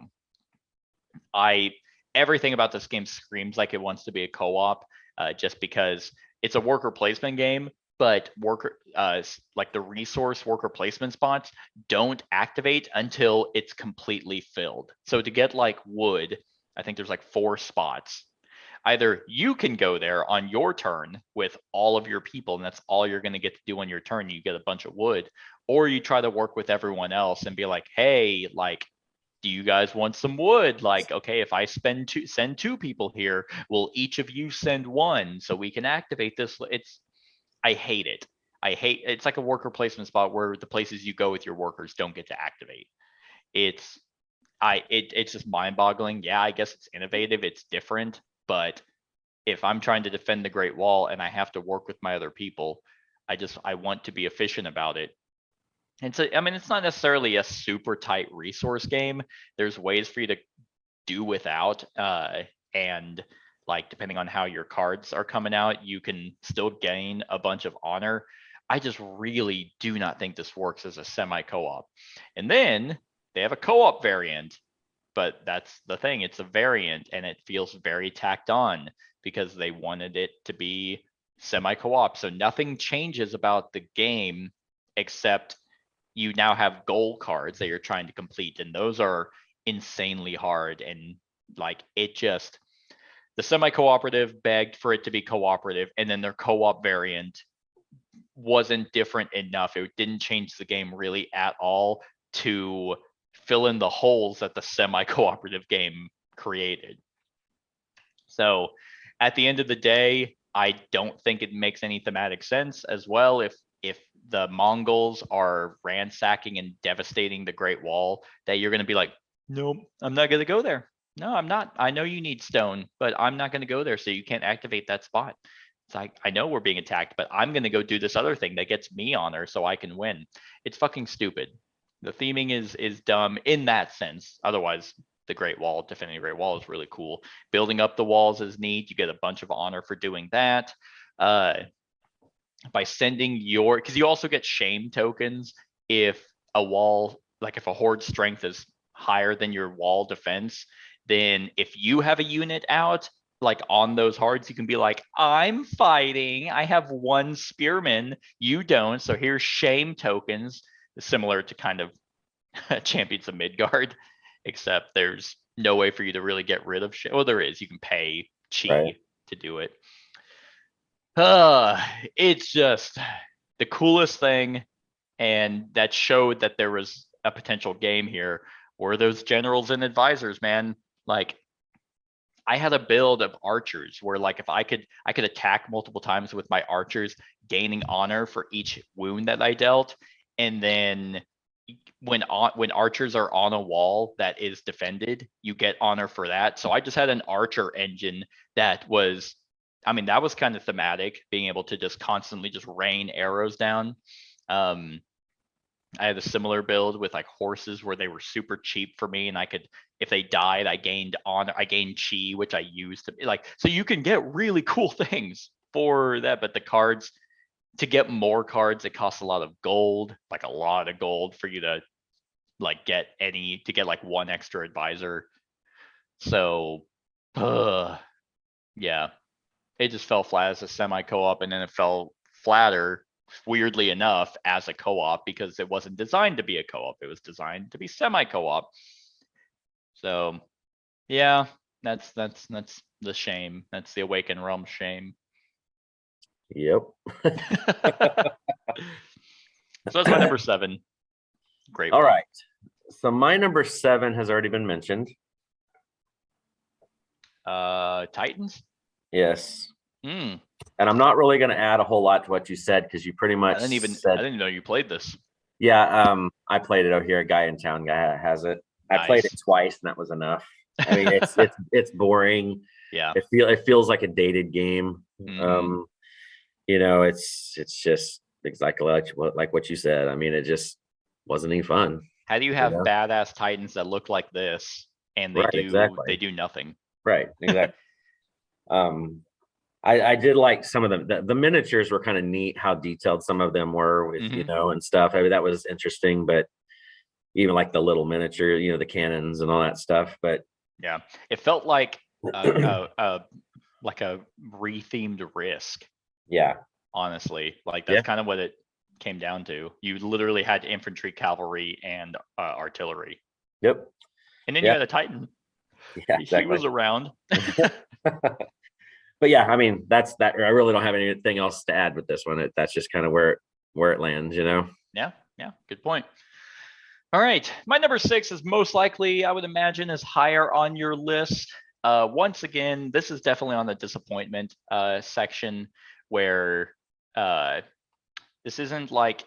B: Everything about this game screams like it wants to be a co-op, just because it's a worker placement game, but like the resource worker placement spots don't activate until it's completely filled. So to get like wood, I think there's like 4 spots. Either you can go there on your turn with all of your people, and that's all you're going to get to do on your turn. You get a bunch of wood, or you try to work with everyone else and be like, hey, like, do you guys want some wood? Like, okay, if I send 2 people here, will each of you send 1 so we can activate this? I hate it. It's like a worker placement spot where the places you go with your workers don't get to activate. It's just mind-boggling. Yeah, I guess it's innovative, it's different, but if I'm trying to defend the Great Wall and I have to work with my other people, I want to be efficient about it. And so, I mean, it's not necessarily a super tight resource game. There's ways for you to do without, and like, depending on how your cards are coming out, you can still gain a bunch of honor. I just really do not think this works as a semi co-op. And then they have a co-op variant, but that's the thing. It's a variant, and it feels very tacked on because they wanted it to be semi co-op. So nothing changes about the game except you now have goal cards that you're trying to complete, and those are insanely hard. And like, the semi-cooperative begged for it to be cooperative, and then their co-op variant wasn't different enough. It didn't change the game really at all to fill in the holes that the semi-cooperative game created. So at the end of the day, I don't think it makes any thematic sense as well. If the Mongols are ransacking and devastating the Great Wall, that you're going to be like, nope, I'm not going to go there. No, I'm not. I know you need stone, but I'm not going to go there, so you can't activate that spot. It's like, I know we're being attacked, but I'm going to go do this other thing that gets me honor so I can win. It's fucking stupid. The theming is dumb in that sense. Otherwise, the Great Wall, defending the Great Wall is really cool. Building up the walls is neat. You get a bunch of honor for doing that. By sending your, because you also get shame tokens if a wall, like if a horde strength is higher than your wall defense, then if you have a unit out, like on those hards, you can be like, I'm fighting, I have one spearman, you don't, so here's shame tokens, similar to kind of Champions of Midgard, except there's no way for you to really get rid of shame. Well, there is, you can pay chi
C: Right.
B: to do it. It's just the coolest thing, and that showed that there was a potential game here. Were those generals and advisors, man? Like, I had a build of archers where, like, if I could attack multiple times with my archers, gaining honor for each wound that I dealt, and then when archers are on a wall that is defended, you get honor for that. So I just had an archer engine that was, I mean, that was kind of thematic, being able to just constantly just rain arrows down. I had a similar build with like horses where they were super cheap for me, and I could, if they died, I gained honor, I gained chi, which I used to like, so you can get really cool things for that. But the cards, to get more cards, it costs a lot of gold, like a lot of gold for you to like get like one extra advisor. So yeah, it just fell flat as a semi co-op, and then it fell flatter, weirdly enough, as a co-op, because it wasn't designed to be a co-op, it was designed to be semi co-op. So yeah, that's the shame. That's the Awakened Realm shame.
C: Yep.
B: So that's my number 7. Great.
C: All right. So my number 7 has already been mentioned.
B: Titans.
C: Yes.
B: And
C: I'm not really going to add a whole lot to what you said, because you pretty much
B: I didn't know you played this.
C: Yeah, I played it over here. A guy in town has it. I played it twice, and that was enough. I mean, it's boring.
B: Yeah.
C: It feels like a dated game.
B: Mhm.
C: You know, it's just exactly like what you said. I mean, it just wasn't any fun.
B: How do you have
C: know?
B: badass Titans that look like this and they
C: Right, exactly.
B: they do nothing?
C: Right, exactly. I did like some of them. The miniatures were kind of neat, how detailed some of them were with, you know, and stuff. I mean, that was interesting, but even like the little miniature, you know, the cannons and all that stuff. But
B: yeah, it felt like a rethemed Risk.
C: Yeah.
B: Honestly, like that's kind of what it came down to. You literally had infantry, cavalry, and artillery.
C: Yep.
B: And then you had a Titan.
C: Yeah,
B: exactly. He was around.
C: But yeah, I mean, that's that. I really don't have anything else to add with this one. That's just kind of where it lands, you know?
B: Yeah, good point. All right, my number 6 is most likely, I would imagine, is higher on your list. Once again, this is definitely on the disappointment section, where this isn't like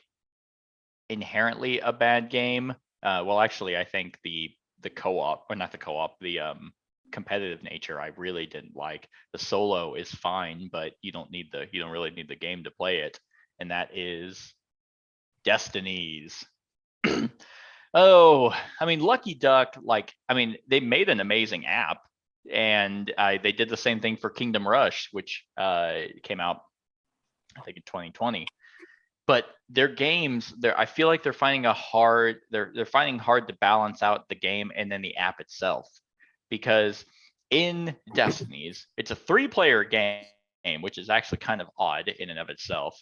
B: inherently a bad game. Well, actually, I think the co-op, or not the co-op, the competitive nature, I really didn't like. The solo is fine, but you don't really need the game to play it, and that is Destinies. Oh, I mean, Lucky Duck, like, I mean, they made an amazing app, and they did the same thing for Kingdom Rush, which came out, I think, in 2020. But their games, I feel like they're finding they're finding hard to balance out the game and then the app itself, because in Destinies, it's a 3-player game, which is actually kind of odd in and of itself,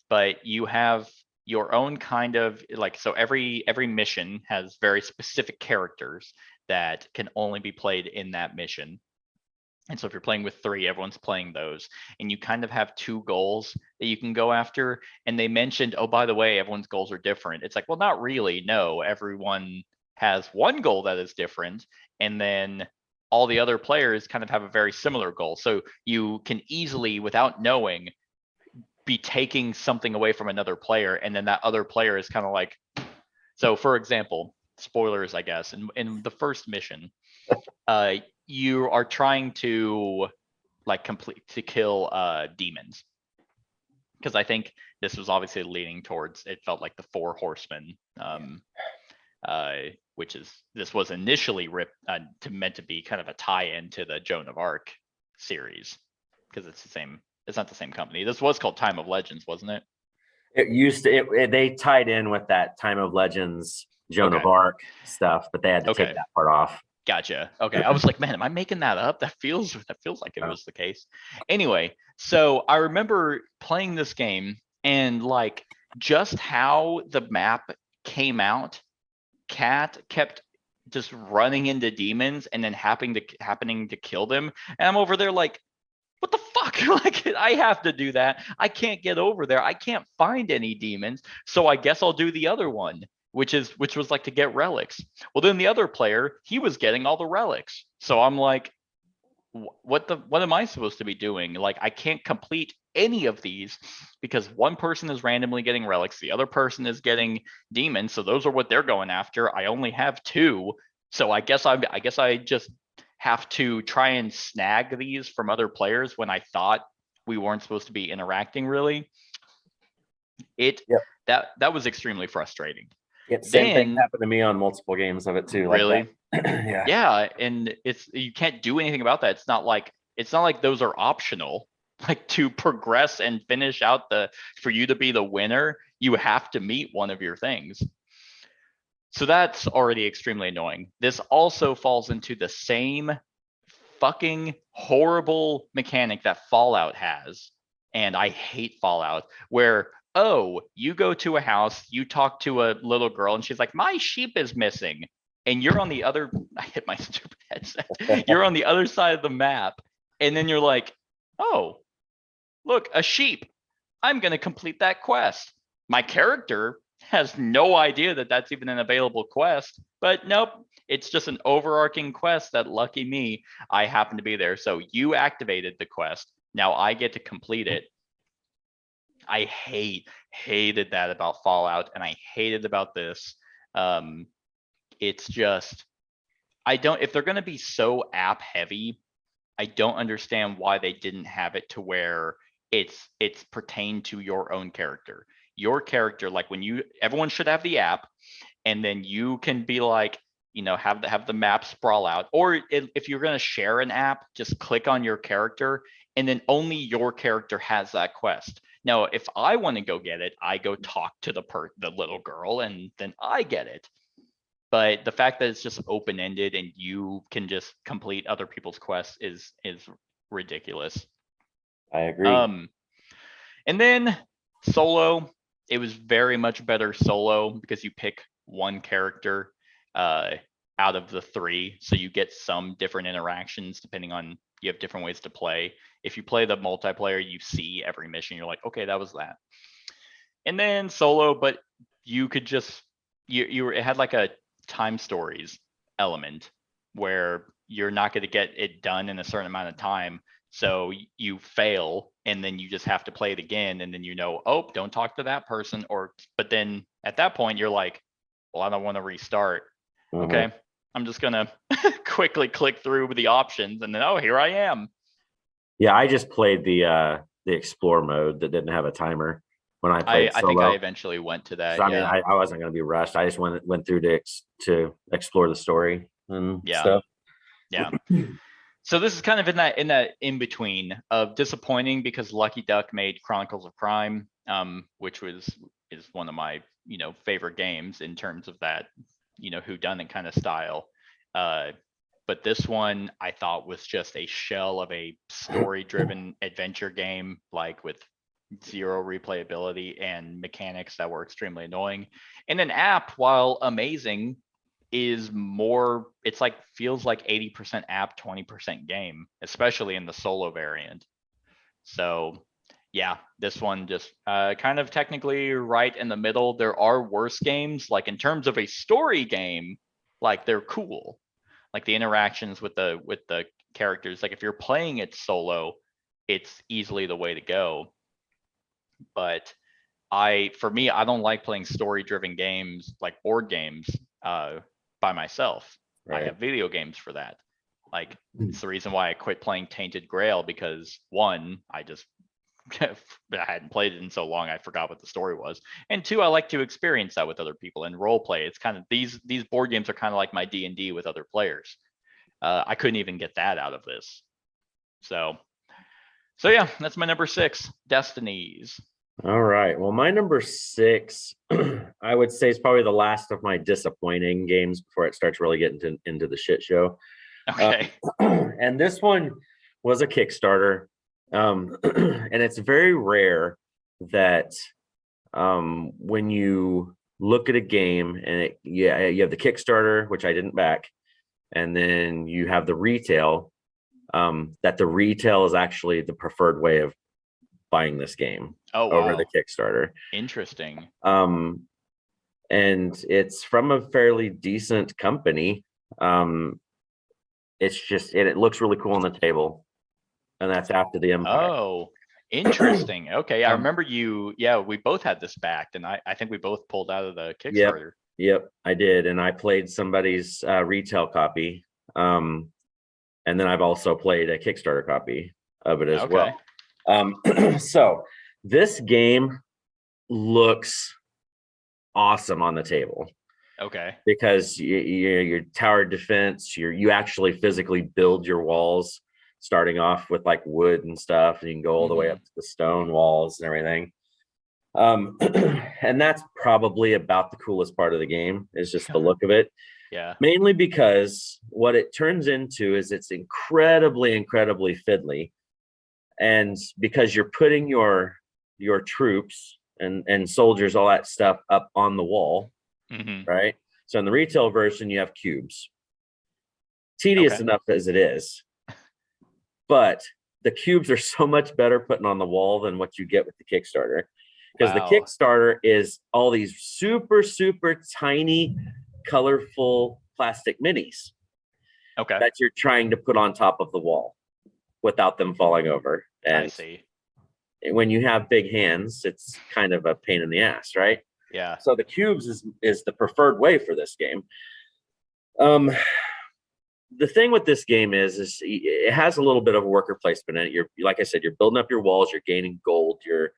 B: but you have your own kind of like, so every mission has very specific characters that can only be played in that mission. And so if you're playing with 3, everyone's playing those, and you kind of have 2 goals that you can go after. And they mentioned, oh, by the way, everyone's goals are different. It's like, well, not really. No, everyone has one goal that is different, and then all the other players kind of have a very similar goal. So you can easily, without knowing, be taking something away from another player, and then that other player is kind of like, so for example, spoilers, I guess, in the first mission, you are trying to like complete to kill demons. Because I think this was obviously leaning towards, it felt like the Four Horsemen, which is, this was initially meant to be kind of a tie-in to the Joan of Arc series, because it's not the same company. This was called Time of Legends, wasn't it?
C: It used to, they tied in with that Time of Legends, Joan of
B: Okay.
C: Arc stuff, but they had to take
B: Okay.
C: that part off.
B: Gotcha. Okay. I was like, man, am I making that up? That feels like it was the case. Anyway, so I remember playing this game and like just how the map came out, Cat kept just running into demons and then happening to kill them. And I'm over there like, what the fuck? Like, I have to do that. I can't get over there. I can't find any demons. So I guess I'll do the other one, which was like to get relics. Well, then the other player, he was getting all the relics. So I'm like, what am I supposed to be doing? Like, I can't complete any of these because one person is randomly getting relics, the other person is getting demons. So those are what they're going after. I only have two. So I guess I just have to try and snag these from other players when I thought we weren't supposed to be interacting really.
C: Yep.
B: That was extremely frustrating.
C: Same thing
B: Then
C: happened to me on multiple games of it too. Like
B: really,
C: yeah.
B: yeah, and you can't do anything about that. It's not like those are optional. Like to progress and finish out for you to be the winner, you have to meet one of your things. So that's already extremely annoying. This also falls into the same fucking horrible mechanic that Fallout has. And I hate Fallout, where, oh, you go to a house, you talk to a little girl, and she's like, my sheep is missing. And you're on the other, I hit my stupid headset. You're on the other side of the map. And then you're like, oh, look, a sheep. I'm going to complete that quest. My character has no idea that that's even an available quest, but nope, it's just an overarching quest that, lucky me, I happen to be there. So you activated the quest. Now I get to complete it. I hated that about Fallout, and I hated about this. It's just, if they're going to be so app heavy, I don't understand why they didn't have it to where it's pertained to your own character. Your character, like everyone should have the app, and then you can be like, have the map sprawl out. Or if you're going to share an app, just click on your character, and then only your character has that quest. Now, if I want to go get it, I go talk to the little girl, and then I get it. But the fact that it's just open-ended and you can just complete other people's quests is ridiculous.
C: I agree.
B: And then solo, it was very much better solo because you pick one character out of the three, so you get some different interactions depending on, you have different ways to play. If you play the multiplayer, you see every mission, you're like, okay, that was that. And then solo, but you could just it had like a time stories element where you're not going to get it done in a certain amount of time, so you fail and then you just have to play it again, and then oh, don't talk to that person, but then at that point you're like, well, I don't want to restart. Okay, I'm just gonna quickly click through the options, and then, oh, here I am.
C: Yeah, I just played the explore mode that didn't have a timer when I played
B: I think I eventually went to that.
C: I mean, I wasn't going to be rushed. I just went through to explore the story and stuff.
B: Yeah. So this is kind of in that in between of disappointing, because Lucky Duck made Chronicles of Crime, which is one of my favorite games in terms of that whodunit kind of style. But this one I thought was just a shell of a story-driven adventure game, like with zero replayability and mechanics that were extremely annoying. And an app, while amazing, is more, it's like, feels like 80% app, 20% game, especially in the solo variant. So yeah, this one just kind of technically right in the middle. There are worse games, like in terms of a story game, like they're cool, like the interactions with the characters. Like if you're playing it solo, it's easily the way to go. But for me, I don't like playing story-driven games like board games by myself. Right. I have video games for that. Like, it's the reason why I quit playing Tainted Grail, because one, I hadn't played it in so long, I forgot what the story was. And two, I like to experience that with other people and role play. It's kind of, these board games are kind of like my D&D with other players. I couldn't even get that out of this. So yeah, that's my number 6, Destinies.
C: All right. Well, my number 6, I would say, is probably the last of my disappointing games before it starts really getting into the shit show.
B: Okay.
C: And this one was a Kickstarter. And it's very rare that when you look at a game and you have the Kickstarter, which I didn't back, and then you have the retail, that the retail is actually the preferred way of buying this game over the Kickstarter.
B: Interesting.
C: And it's from a fairly decent company. It's just, it looks really cool on the table, and that's After the Empire.
B: Oh, interesting. Okay, I remember you. Yeah, we both had this backed, and I think we both pulled out of the Kickstarter.
C: Yep, I did, and I played somebody's retail copy, and then I've also played a Kickstarter copy of it as well. So this game looks awesome on the table.
B: Okay.
C: Because your tower defense, you actually physically build your walls, starting off with like wood and stuff, and you can go all the way up to the stone walls and everything. And that's probably about the coolest part of the game, is just the look of it.
B: Yeah.
C: Mainly because what it turns into is it's incredibly fiddly. And because you're putting your troops and soldiers, all that stuff, up on the wall. Right. So in the retail version, you have cubes. Tedious enough as it is, but the cubes are so much better putting on the wall than what you get with the Kickstarter, because the Kickstarter is all these super tiny, colorful plastic minis that you're trying to put on top of the wall without them falling over. And
B: I see.
C: When you have big hands, it's kind of a pain in the ass, right?
B: Yeah.
C: So the cubes is the preferred way for this game. The thing with this game is it has a little bit of worker placement in it. You're, like I said, you're building up your walls, you're gaining gold, you're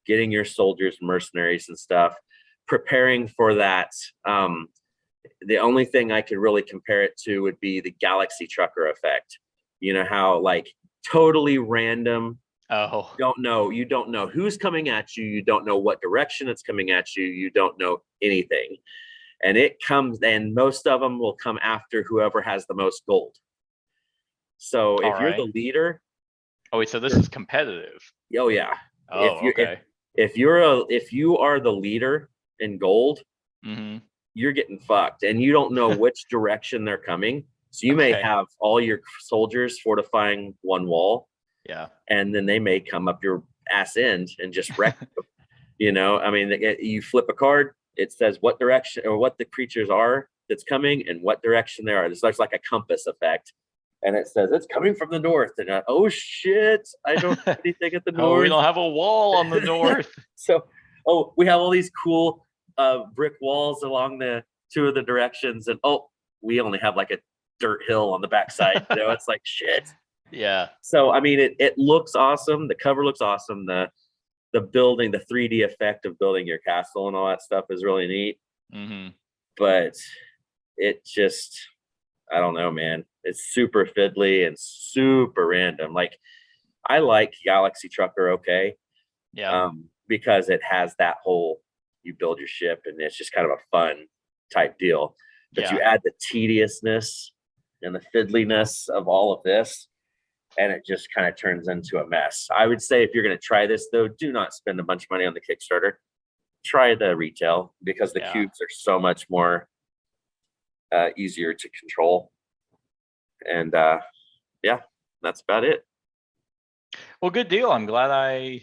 C: getting your soldiers, mercenaries and stuff, preparing for that. The only thing I could really compare it to would be the Galaxy Trucker effect. You know how, like, totally random. You don't know who's coming at you. You don't know what direction it's coming at you. You don't know anything. And it comes, and most of them will come after whoever has the most gold. So if you're the leader.
B: Oh, wait, so this is competitive.
C: Oh yeah.
B: Oh,
C: if you are the leader in gold, you're getting fucked, and you don't know which direction they're coming. So you may have all your soldiers fortifying one wall.
B: Yeah.
C: And then they may come up your ass end and just wreck you. You know, I mean, you flip a card, it says what direction or what the creatures are that's coming and what direction they are. It's like a compass effect. And it says it's coming from the north. And oh shit, I don't have anything at the north.
B: We don't have a wall on the north.
C: So, we have all these cool brick walls along the 2 of the directions. And we only have like a dirt hill on the backside. You know, it's like shit.
B: Yeah.
C: So I mean, it looks awesome. The cover looks awesome. The building, the 3D effect of building your castle and all that stuff is really neat. But it just, I don't know, man. It's super fiddly and super random. Like, I like Galaxy Trucker, because it has that whole, you build your ship and it's just kind of a fun type deal. But you add the tediousness and the fiddliness of all of this, and it just kind of turns into a mess. I would say if you're going to try this, though, do not spend a bunch of money on the Kickstarter. Try the retail, because the cubes are so much more easier to control. And that's about it.
B: Well, good deal. I'm glad I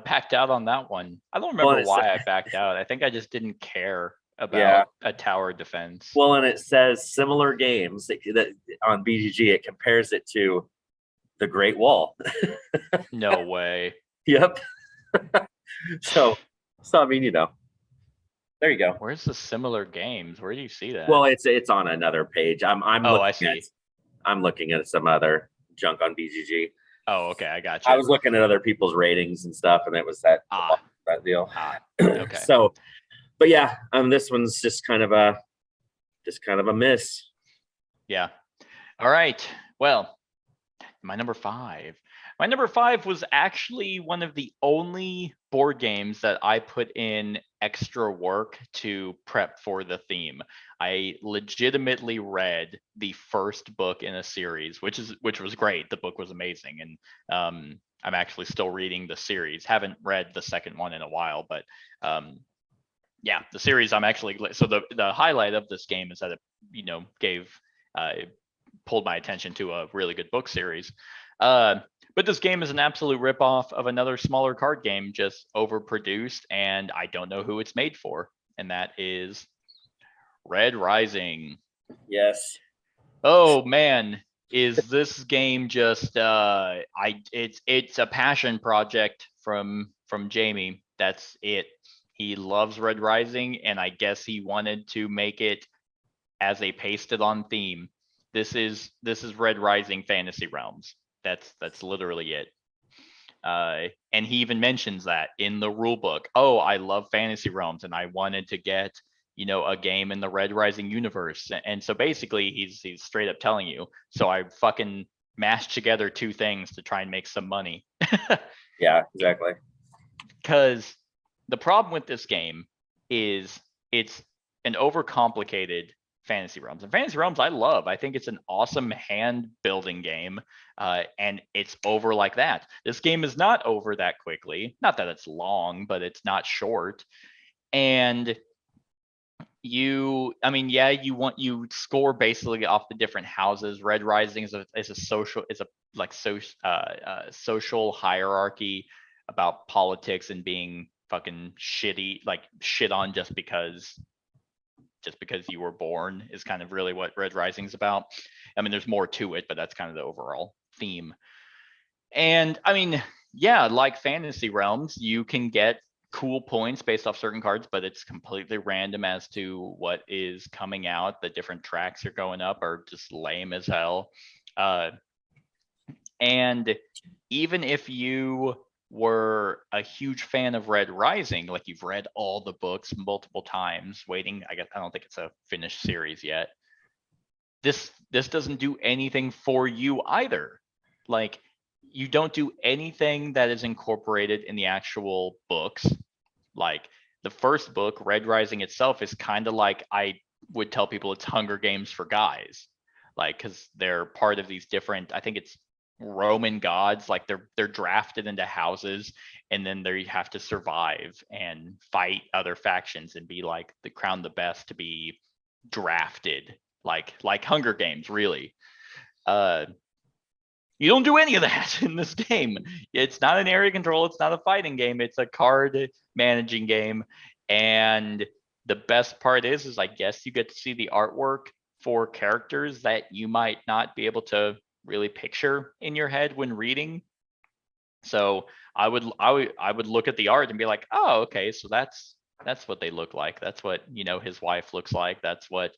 B: backed out on that one. I don't remember why I backed out. I think I just didn't care about a tower defense.
C: Well, and it says similar games that on BGG, it compares it to the Great Wall.
B: No way.
C: Yep. So I mean, you know, There you go.
B: Where's the similar games? Where do you see that?
C: Well, it's on another page. I'm
B: Oh,
C: looking
B: I see.
C: I'm looking at some other junk on BGG.
B: Oh, okay, I got
C: I
B: you.
C: was looking at other people's ratings and stuff, and it was that deal.
B: Okay.
C: So, but yeah, this one's just kind of a miss.
B: Yeah. All right. Well, my number 5. My number 5 was actually one of the only board games that I put in extra work to prep for the theme. I legitimately read the first book in a series, which was great. The book was amazing, and I'm actually still reading the series. Haven't read the second one in a while, but yeah, the series I'm actually so the highlight of this game is that it gave pulled my attention to a really good book series. But this game is an absolute ripoff of another smaller card game, just overproduced, and I don't know who it's made for, and that is Red Rising.
C: Yes.
B: Oh man, is this game just it's a passion project from Jamie. That's it. He loves Red Rising, and I guess he wanted to make it as a pasted on theme. This is Red Rising Fantasy Realms. That's literally it. And he even mentions that in the rule book. Oh, I love Fantasy Realms, and I wanted to get a game in the Red Rising universe. And so basically, he's straight up telling you. So I fucking mashed together two things to try and make some money.
C: Yeah, exactly.
B: Because the problem with this game is it's an overcomplicated Fantasy Realms. And Fantasy Realms I love. I think it's an awesome hand building game. And it's over like that. This game is not over that quickly. Not that it's long, but it's not short. And you score basically off the different houses. Red Rising is a social hierarchy about politics and being fucking shitty, like shit on just because you were born is kind of really what Red Rising's about. I mean, there's more to it, but that's kind of the overall theme. And I mean, yeah, like Fantasy Realms, you can get cool points based off certain cards, but it's completely random as to what is coming out. The different tracks you're going up are just lame as hell. And even if you were a huge fan of Red Rising, like you've read all the books multiple times, waiting, I don't think it's a finished series yet. This doesn't do anything for you either. Like, you don't do anything that is incorporated in the actual books. Like the first book, Red Rising itself, is kind of like, I would tell people it's Hunger Games for guys, like, because they're part of these different, I think it's Roman gods, like they're drafted into houses, and then they have to survive and fight other factions and be like the crown the best to be drafted, like Hunger Games, really. You don't do any of that in this game. It's not an area control. It's not a fighting game. It's a card managing game. And the best part is I guess you get to see the artwork for characters that you might not be able to really picture in your head when reading. So I would look at the art and be like, oh, okay, so that's what they look like. That's what his wife looks like. That's what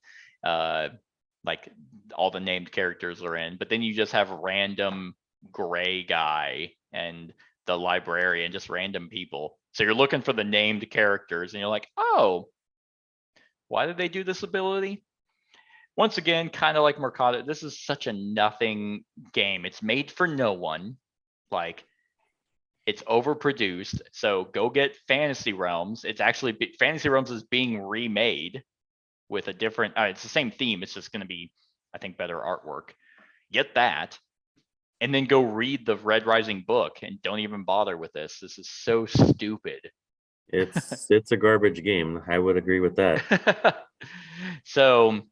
B: like all the named characters are in. But then you just have random gray guy and the librarian, just random people. So you're looking for the named characters and you're like, oh, why did they do this ability? Once again, kind of like Mercado, this is such a nothing game. It's made for no one. Like, it's overproduced. So go get Fantasy Realms. It's actually Fantasy Realms is being remade with a different, it's the same theme. It's just going to be, I think, better artwork. Get that. And then go read the Red Rising book and don't even bother with this. This is so stupid.
C: It's a garbage game. I would agree with that.
B: So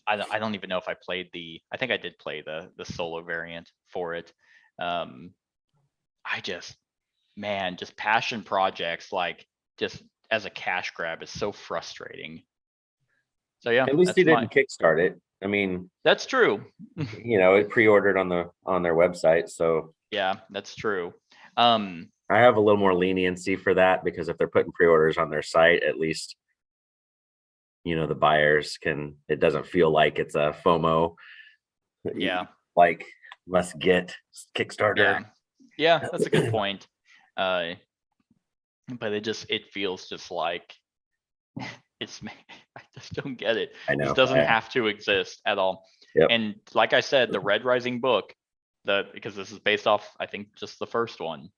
B: I don't even know if I played I think I did play the solo variant for it. I just passion projects, like, just as a cash grab, is so frustrating. So yeah,
C: at least he didn't kickstart it. I mean,
B: that's true.
C: It pre-ordered on their website. So
B: yeah, that's true.
C: I have a little more leniency for that, because if they're putting pre-orders on their site, at least the buyers it doesn't feel like it's a FOMO.
B: Yeah.
C: Like must get Kickstarter.
B: Yeah, that's a good point. But it feels just like I just don't get it.
C: I know.
B: This doesn't have to exist at all.
C: Yep.
B: And like I said, the Red Rising book, because this is based off, I think, just the first one.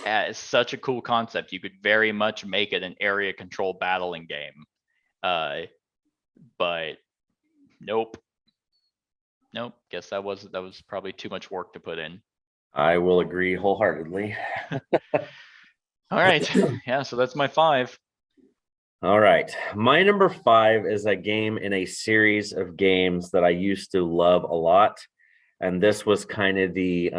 B: It's such a cool concept. You could very much make it an area control battling game. But nope. Guess that was probably too much work to put in.
C: I will agree wholeheartedly.
B: All right. Yeah, so that's my 5.
C: All right. My number 5 is a game in a series of games that I used to love a lot. And this was kind of the,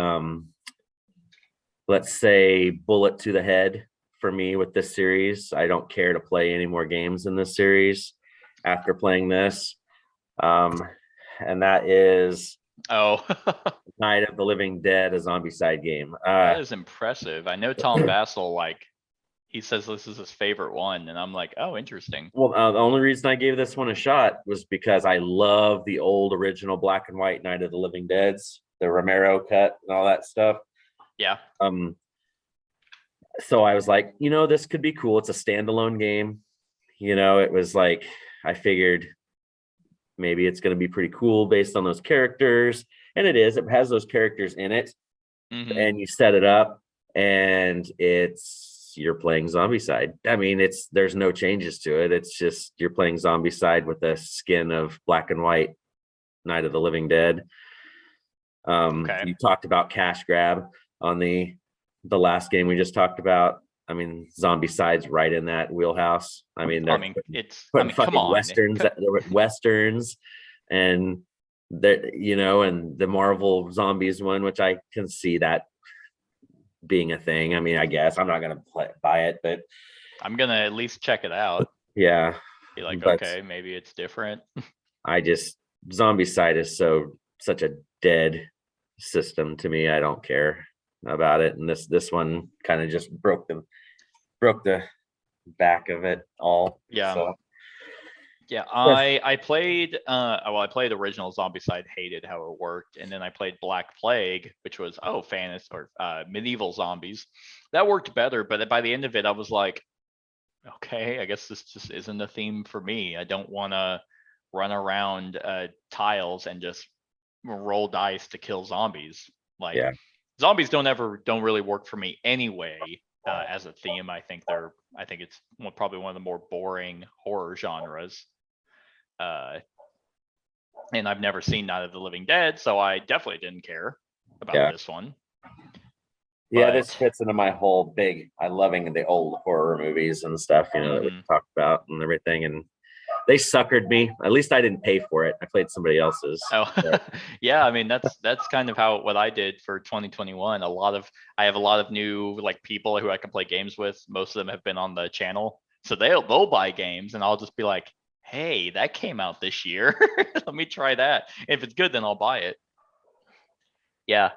C: let's say, bullet to the head for me with this series. I don't care to play any more games in this series after playing this. And that is Night of the Living Dead, a Zombicide game.
B: That is impressive. I know Tom Bassel, he says this is his favorite one, and I'm like, oh, interesting.
C: Well, the only reason I gave this one a shot was because I love the old original black and white Night of the Living Deads, the Romero cut and all that stuff.
B: Yeah.
C: So I was like, this could be cool. It's a standalone game. It was like, I figured maybe it's going to be pretty cool based on those characters. And it is. It has those characters in it. Mm-hmm. And you set it up, and you're playing Zombicide. I mean, there's no changes to it. It's just you're playing Zombicide with the skin of black and white Night of the Living Dead. You talked about cash grab on the last game we just talked about. I mean, Zombicide's right in that wheelhouse. I mean, putting fucking westerns, and and the Marvel Zombies one, which I can see that being a thing. I mean, I guess I'm not gonna buy it, but
B: I'm gonna at least check it out.
C: Yeah,
B: be like, okay, maybe it's different.
C: Zombicide is such a dead system to me. I don't care about it, and this one kind of just broke the back of it all.
B: Yeah, I played I played original Zombicide, hated how it worked, and then I played Black Plague, which was fantasy or medieval zombies. That worked better, but by the end of it I was like, okay, I guess this just isn't a theme for me. I don't want to run around tiles and just roll dice to kill zombies. Zombies don't really work for me anyway. As a theme, I think it's probably one of the more boring horror genres. And I've never seen Night of the Living Dead, so I definitely didn't care about this one.
C: Yeah, this fits into my whole big. I loving the old horror movies and stuff, that we talked about and everything, and they suckered me. At least I didn't pay for it. I played somebody else's.
B: Yeah. I mean, that's kind of what I did for 2021. I have a lot of new people who I can play games with. Most of them have been on the channel, so they'll buy games, and I'll just be like, hey, that came out this year. Let me try that. If it's good, then I'll buy it. Yeah.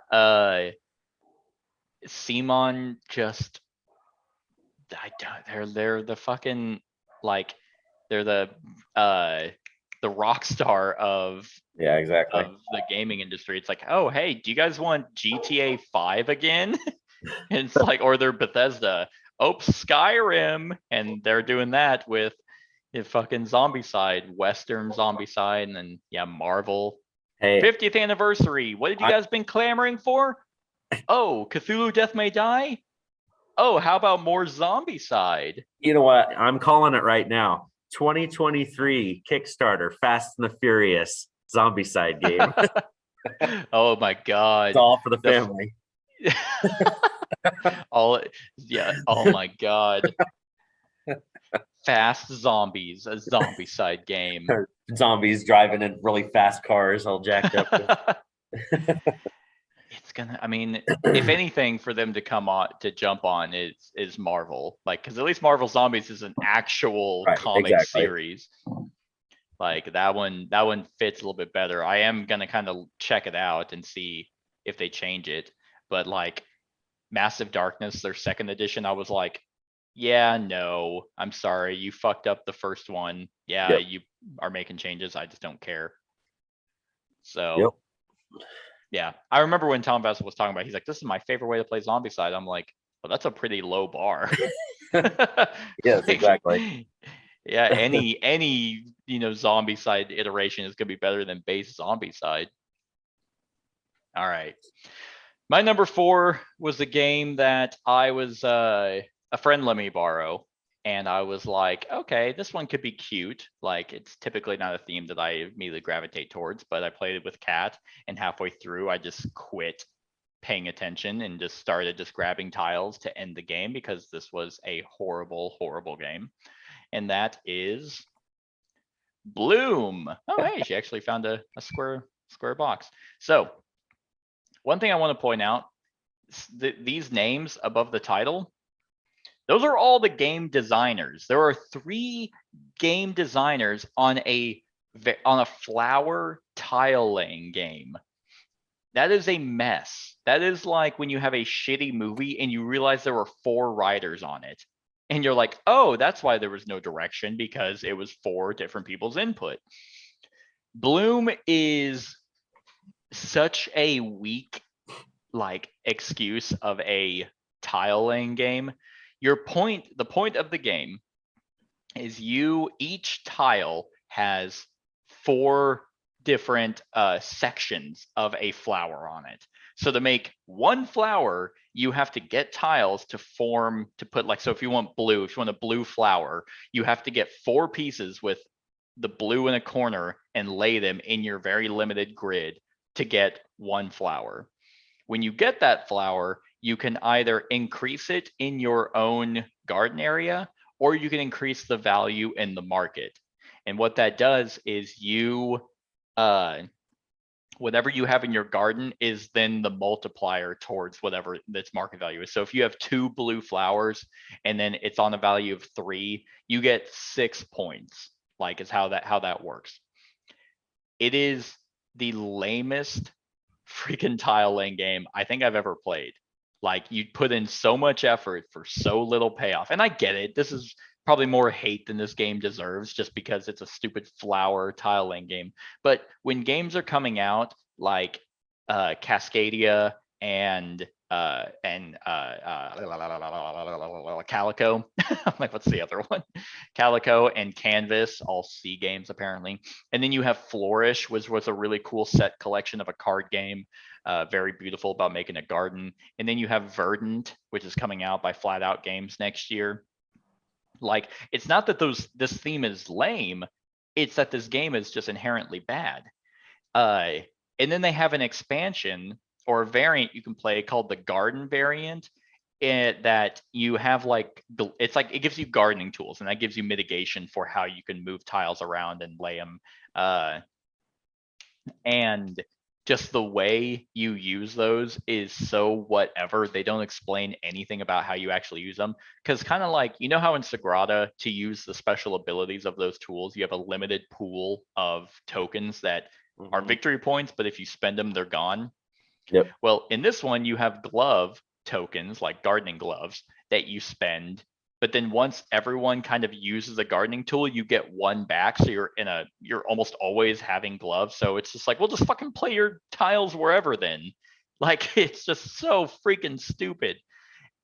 B: Simon just, they're the fucking they're the rock star of
C: exactly
B: of the gaming industry. It's like, oh, hey, do you guys want GTA 5 again? And it's like, or they're Bethesda, Skyrim, and they're doing that with the fucking Zombicide, Western Zombicide, and then Marvel. Hey, 50th anniversary. What have you guys been clamoring for? Oh, Cthulhu Death May Die? Oh, how about more Zombicide?
C: You know what? I'm calling it right now. 2023 Kickstarter, Fast and the Furious Zombicide game.
B: Oh my God.
C: It's all for the family.
B: Oh my God. Fast Zombies, a Zombicide game.
C: Zombies driving in really fast cars, all jacked up.
B: It's gonna, I mean, if anything, for them to jump on is Marvel, because at least Marvel Zombies is an actual comic series. That one fits a little bit better. I am gonna kind of check it out and see if they change it. But Massive Darkness, their second edition, I was like, yeah, no, I'm sorry, you fucked up the first one. Yeah,
C: Yep.
B: you are making changes. I just don't care.
C: Yep.
B: So yeah, I remember when Tom Vessel was talking about, he's like, this is my favorite way to play Zombicide. I'm like, well, that's a pretty low bar.
C: Yes,
B: Like,
C: exactly.
B: yeah, any Zombicide iteration is gonna be better than base Zombicide. All right. My number 4 was the game that I was a friend let me borrow. And I was like, okay, this one could be cute. Like, it's typically not a theme that I immediately gravitate towards, but I played it with Kat, and halfway through, I just quit paying attention and just started just grabbing tiles to end the game because this was a horrible, horrible game. And that is Bloom. Oh, hey, she actually found a square box. So one thing I want to point out, these names above the title, those are all the game designers. There are 3 game designers on a flower tile laying game. That is a mess. That is like when you have a shitty movie and you realize there were 4 writers on it. And you're like, oh, that's why there was no direction, because it was 4 different people's input. Bloom is such a weak excuse of a tile laying game. The point of the game is each tile has 4 different sections of a flower on it. So to make one flower, you have to get tiles to put so if you want a blue flower, you have to get 4 pieces with the blue in a corner and lay them in your very limited grid to get one flower. When you get that flower, you can either increase it in your own garden area, or you can increase the value in the market. And what that does is whatever you have in your garden is then the multiplier towards whatever its market value is. So if you have 2 blue flowers and then it's on a value of 3, you get 6 points. Is how that works. It is the lamest freaking tile laying game I think I've ever played. You put in so much effort for so little payoff. And I get it. This is probably more hate than this game deserves just because it's a stupid flower tile laying game. But when games are coming out like Cascadia and Calico. I'm like, what's the other one? Calico and Canvas, all C games apparently. And then you have Flourish, which was a really cool set collection of a card game. Very beautiful about making a garden. And then you have Verdant, which is coming out by Flat Out Games next year. It's not that this theme is lame, it's that this game is just inherently bad. And then they have an expansion or a variant you can play called the Garden variant. That you have it gives you gardening tools, and that gives you mitigation for how you can move tiles around and lay them. And just the way you use those is so whatever. They don't explain anything about how you actually use them. Because kind of how in Sagrada, to use the special abilities of those tools, you have a limited pool of tokens that are victory points, but if you spend them, they're gone.
C: Yep.
B: Well, in this one, you have glove tokens, like gardening gloves, that you spend. But then once everyone kind of uses a gardening tool, you get 1 back. So you're almost always having gloves. So it's just well, just fucking play your tiles wherever then. It's just so freaking stupid.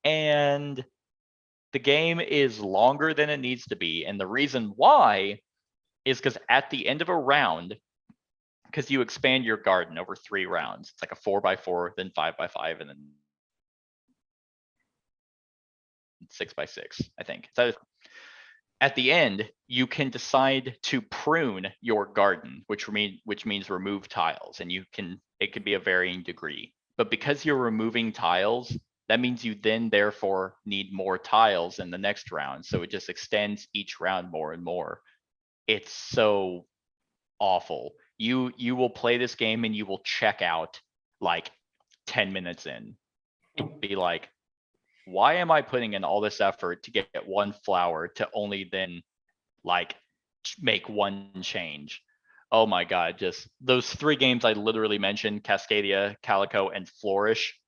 B: And the game is longer than it needs to be. And the reason why is because at the end of a round, because you expand your garden over 3 rounds, it's like a 4x4, then 5x5, and then 6x6, I think. So at the end, you can decide to prune your garden, which means remove tiles, and it could be a varying degree. But because you're removing tiles, that means you then therefore need more tiles in the next round. So it just extends each round more and more. It's so awful. You will play this game and you will check out 10 minutes in. You'll be like, why am I putting in all this effort to get 1 flower to only then make 1 change? Oh my God, just those 3 games I literally mentioned, Cascadia, Calico, and Flourish,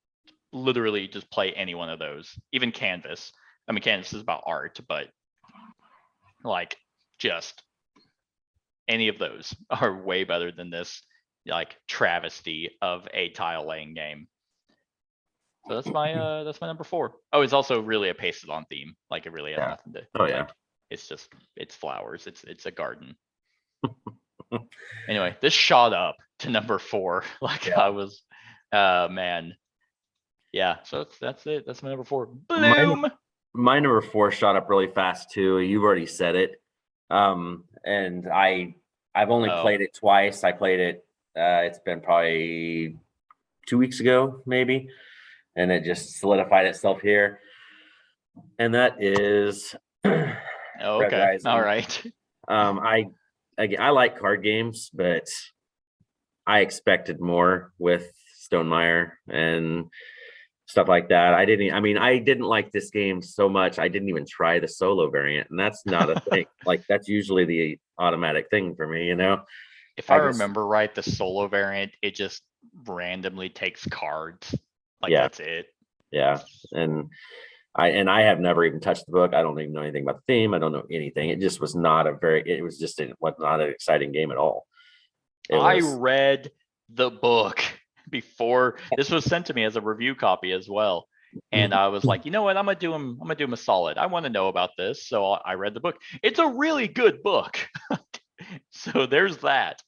B: literally just play any one of those, even Canvas. I mean, Candace is about art, but like just any of those are way better than this like travesty of a tile laying game. So that's my number 4. Oh, it's also really a pasted on theme. Like it really has
C: Yeah.
B: nothing to.
C: Oh, yeah.
B: Like, it's flowers. It's a garden. Anyway, this shot up to number 4. Like
C: Yeah.
B: I was, man. Yeah. So that's it. That's my number 4.
C: Mine-
B: Bloom.
C: My number 4 shot up really fast too. You've already said it. And I've only
B: Oh.
C: played it twice. I played it. It's been probably 2 weeks ago, maybe, and it just solidified itself here. And that is Red
B: Oh, okay.
C: Rising.
B: All right.
C: I like card games, but I expected more with Stonemaier and stuff like that. I didn't like this game so much. I didn't even try the solo variant, and that's not a thing. Like that's usually the automatic thing for me,
B: If I remember right, the solo variant, it just randomly takes cards. Like
C: Yeah.
B: that's it.
C: Yeah. And I have never even touched the book. I don't even know anything about the theme. I don't know anything. It just was not not an exciting game at all.
B: I read the book before this was sent to me as a review copy as well. And I was like, you know what? I'm gonna do him a solid. I want to know about this. So I read the book. It's a really good book. So there's that.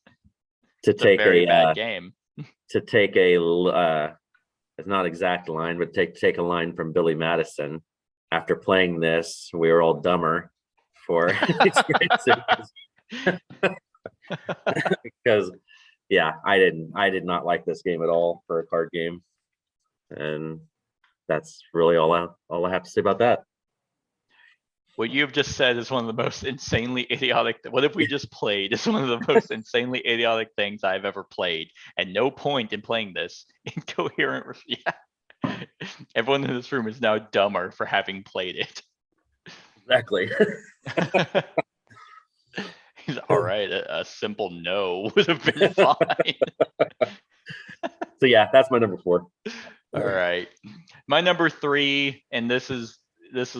B: It's a very bad game.
C: To take a it's not exact line, but take a line from Billy Madison. After playing this, we were all dumber for experiencing because I did not like this game at all for a card game. And that's really all I have to say about that.
B: What you've just said is one of the most insanely idiotic. What if we just played? It's one of the most insanely idiotic things I've ever played, and no point in playing this incoherent. Yeah, everyone in this room is now dumber for having played it.
C: Exactly.
B: He's all right. A simple no would have been fine.
C: So yeah, that's my number 4.
B: All right, my number 3, and this is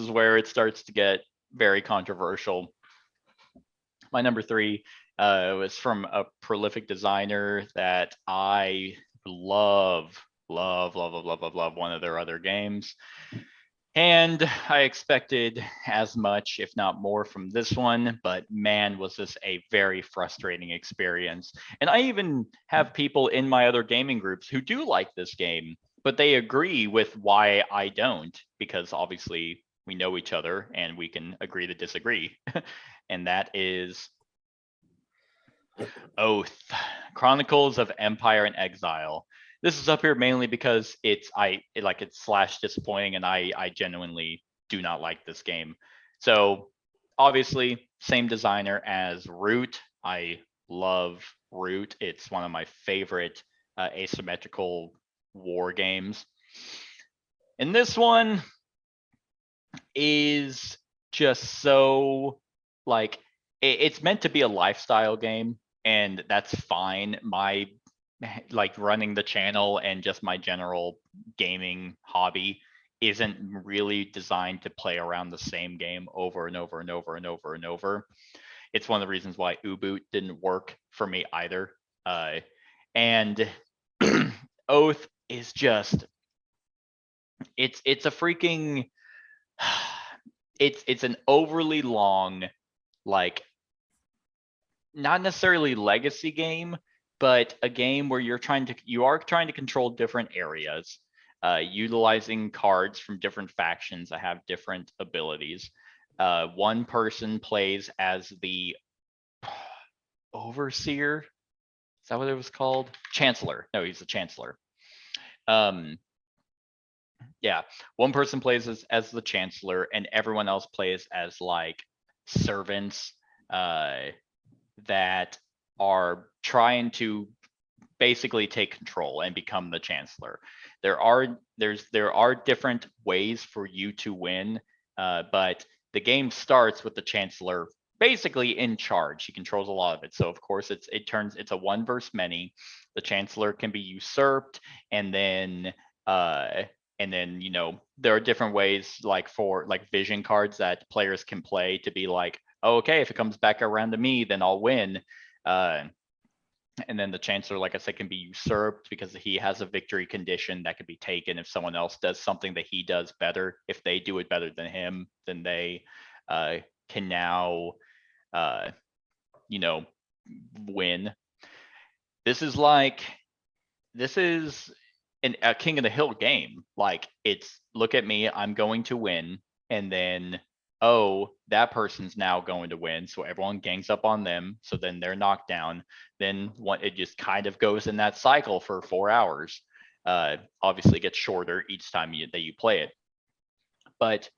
B: where it starts to get very controversial. My number 3 was from a prolific designer that I love one of their other games. And I expected as much, if not more, from this one, but man, was this a very frustrating experience. And I even have people in my other gaming groups who do like this game, but they agree with why I don't, because obviously we know each other and we can agree to disagree. And that is Oath, Chronicles of Empire and Exile. This is up here mainly because it's slash disappointing, and I genuinely do not like this game. So obviously, same designer as Root. I love Root. It's one of my favorite asymmetrical war games. And this one is just so like it's meant to be a lifestyle game, and that's fine. My like running the channel and just my general gaming hobby isn't really designed to play around the same game over and over and over and over and over. It's one of the reasons why Uboot didn't work for me either. And Oath is just it's a freaking it's an overly long, like, not necessarily legacy game, but a game where you are trying to control different areas, utilizing cards from different factions that have different abilities. One person plays as the overseer. Is that what it was called? Chancellor. No, he's the chancellor. Yeah, one person plays as the chancellor, and everyone else plays as like servants that are trying to basically take control and become the chancellor. There are different ways for you to win, but the game starts with the chancellor basically in charge. He controls a lot of it. So of course it's a one versus many. The chancellor can be usurped, and then And then, there are different ways like for like vision cards that players can play to be like, oh, okay, if it comes back around to me, then I'll win. And then the Chancellor, like I said, can be usurped because he has a victory condition that could be taken if someone else does something that he does better. If they do it better than him, then they can now, win. This is a King of the Hill game. Like, it's look at me, I'm going to win, and then oh, that person's now going to win, so everyone gangs up on them, so then they're knocked down. Then it just kind of goes in that cycle for 4 hours. Obviously, it gets shorter each time that you play it. But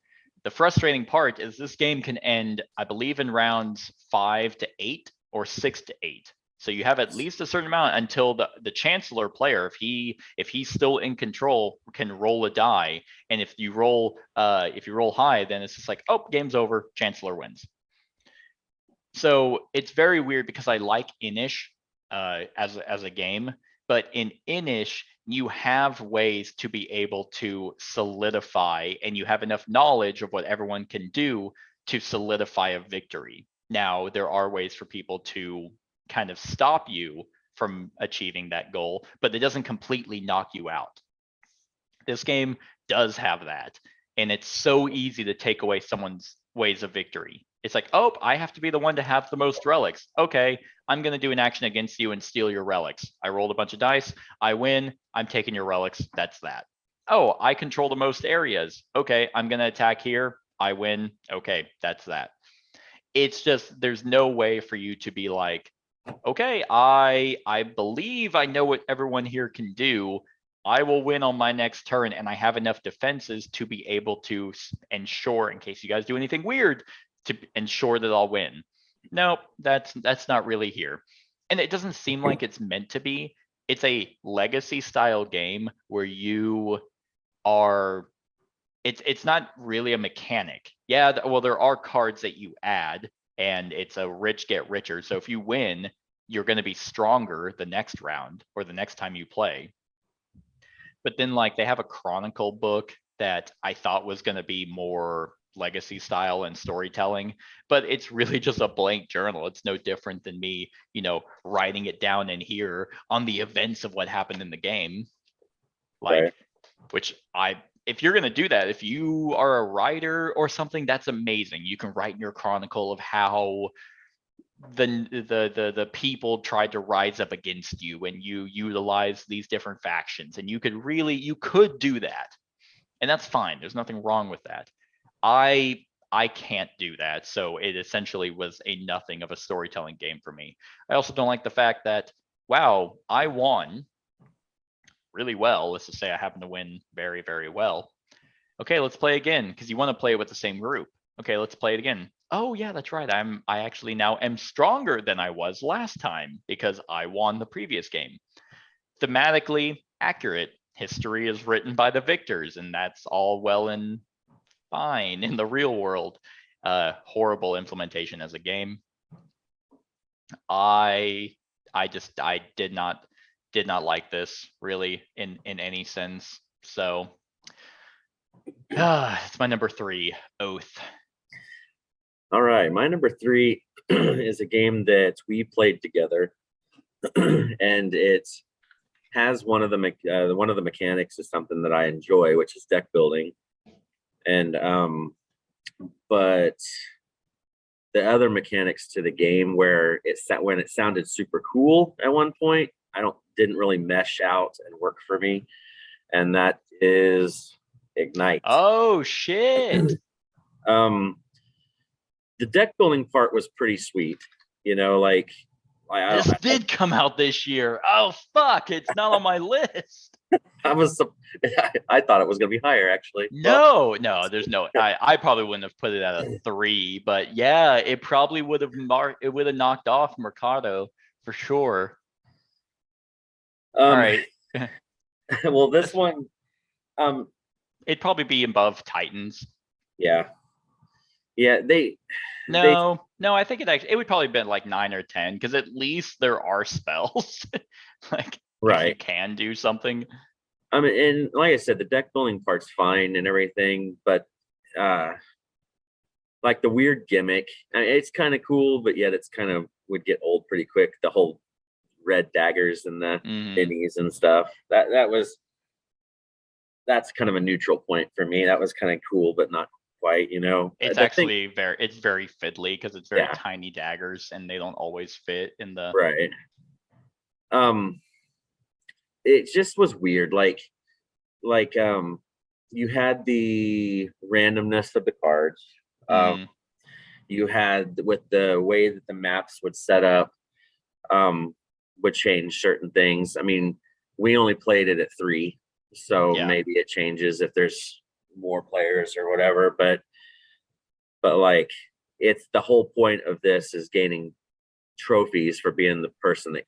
B: the frustrating part is this game can end, I believe, in rounds 5 to 8 or 6 to 8. So you have at least a certain amount until the Chancellor player, if he's still in control, can roll a die. And if you roll high, then it's just like, oh, game's over, Chancellor wins. So it's very weird because I like Inish as a game, but in Inish, you have ways to be able to solidify, and you have enough knowledge of what everyone can do to solidify a victory. Now, there are ways for people to kind of stop you from achieving that goal, but it doesn't completely knock you out. This game does have that, and it's so easy to take away someone's ways of victory. It's like, oh, I have to be the one to have the most relics. Okay, I'm going to do an action against you and steal your relics. I rolled a bunch of dice. I win. I'm taking your relics. That's that. Oh, I control the most areas. Okay, I'm going to attack here. I win. Okay, that's that. It's just, there's no way for you to be like, okay, I believe I know what everyone here can do. I will win on my next turn, and I have enough defenses to be able to ensure, in case you guys do anything weird, to ensure that I'll win. Nope, that's not really here. And it doesn't seem like it's meant to be. It's a legacy style game where you are, it's not really a mechanic. Yeah, well, there are cards that you add, and it's a rich get richer. So if you win, you're going to be stronger the next round or the next time you play. But then, like, they have a chronicle book that I thought was going to be more legacy style and storytelling, but it's really just a blank journal. It's no different than me, writing it down in here on the events of what happened in the game. Like,
C: Right.
B: which if you're going to do that, if you are a writer or something, that's amazing. You can write in your chronicle of how the people tried to rise up against you, and you utilize these different factions, and you could do that, and that's fine. There's nothing wrong with that. I can't do that, so it essentially was a nothing of a storytelling game for me. I also don't like the fact that, wow, I won really well. Let's just say I happen to win very, very well. Okay, let's play again, because you want to play with the same group. Okay, let's play it again. Oh yeah, that's right. I actually now am stronger than I was last time because I won the previous game. Thematically accurate. History is written by the victors, and that's all well and fine in the real world. Horrible implementation as a game. I did not like this really in any sense. So it's my number 3, Oath.
C: All right, my number 3 is a game that we played together, and it has one of the mechanics is something that I enjoy, which is deck building, and but the other mechanics to the game where when it sounded super cool at one point, didn't really mesh out and work for me, and that is Ignite.
B: Oh shit.
C: The deck building part was pretty sweet, like
B: this did come out this year. Oh fuck, it's not on my list.
C: I thought it was gonna be higher, actually.
B: No, there's no. I probably wouldn't have put it at a 3, but yeah, it probably would have knocked off Mercado for sure. All right.
C: Well, this one,
B: it'd probably be above Titans.
C: Yeah,
B: No, I think it would probably been like 9 or 10, because at least there are spells. Like,
C: right,
B: you can do something.
C: I mean, and like I said, the deck building part's fine and everything, but like the weird gimmick, I mean, it's kind of cool, but yet it's kind of would get old pretty quick. The whole red daggers and the minis and stuff. That's kind of a neutral point for me. That was kind of cool, but not quite, you know.
B: It's
C: The thing-
B: actually it's very fiddly because it's very
C: Yeah.
B: tiny daggers and they don't always fit in the.
C: right. It just was weird. Like you had the randomness of the cards. You had with the way that the maps would set up, would change certain things. I mean, we only played it at 3, so
B: Yeah.
C: maybe it changes if there's more players or whatever. But like, it's the whole point of this is gaining trophies for being the person that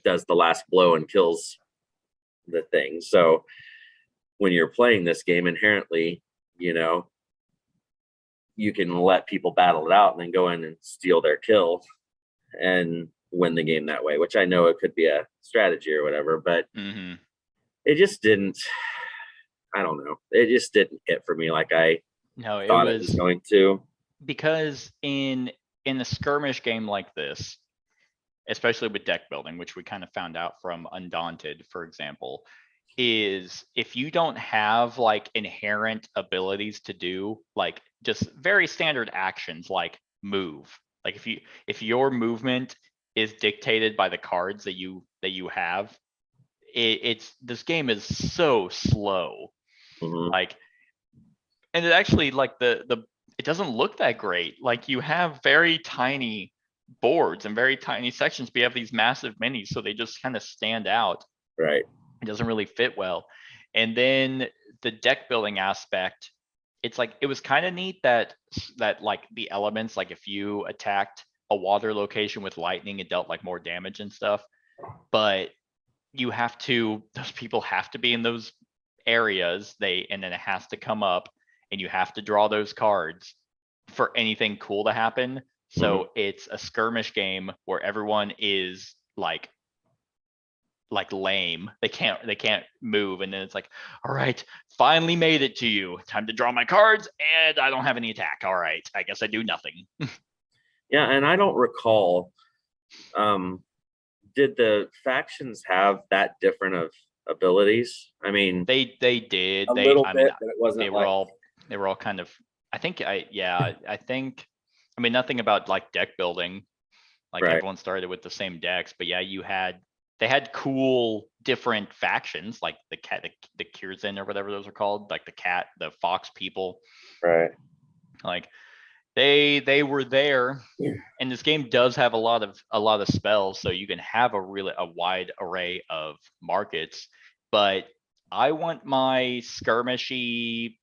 C: does the last blow and kills the thing. So when you're playing this game, inherently, you know, you can let people battle it out and then go in and steal their kill and win the game that way, which I know it could be a strategy or whatever, but it just didn't, I don't know. It just didn't hit for me like I thought it was going to.
B: Because in a skirmish game like this, especially with deck building, which we kind of found out from Undaunted, for example, is if you don't have like inherent abilities to do like just very standard actions like move, like if your movement is dictated by the cards that you have, it's this game is so slow. Like, and it actually like the it doesn't look that great. Like you have very tiny boards and very tiny sections, but you have these massive minis, so they just kind of stand out.
C: Right.
B: It doesn't really fit well. And then the deck building aspect, it's like it was kind of neat that like the elements, like if you attacked a water location with lightning, it dealt like more damage and stuff. But you have to, those people have to be in those areas, and then it has to come up and you have to draw those cards for anything cool to happen. So it's a skirmish game where everyone is like lame. They can't move. And then it's like, all right, finally made it to you. Time to draw my cards and I don't have any attack. All right, I guess I do nothing.
C: Yeah, and I don't recall, did the factions have that different of abilities? I mean,
B: they did.
C: a little bit, but it wasn't.
B: They were all kind of. I think I mean nothing about like deck building. Like everyone started with the same decks, but yeah, they had cool different factions like the Kirzin or whatever those are called, like the fox people.
C: Right.
B: Like they were there, and this game does have a lot of spells, so you can have a wide array of markets. But I want my skirmishy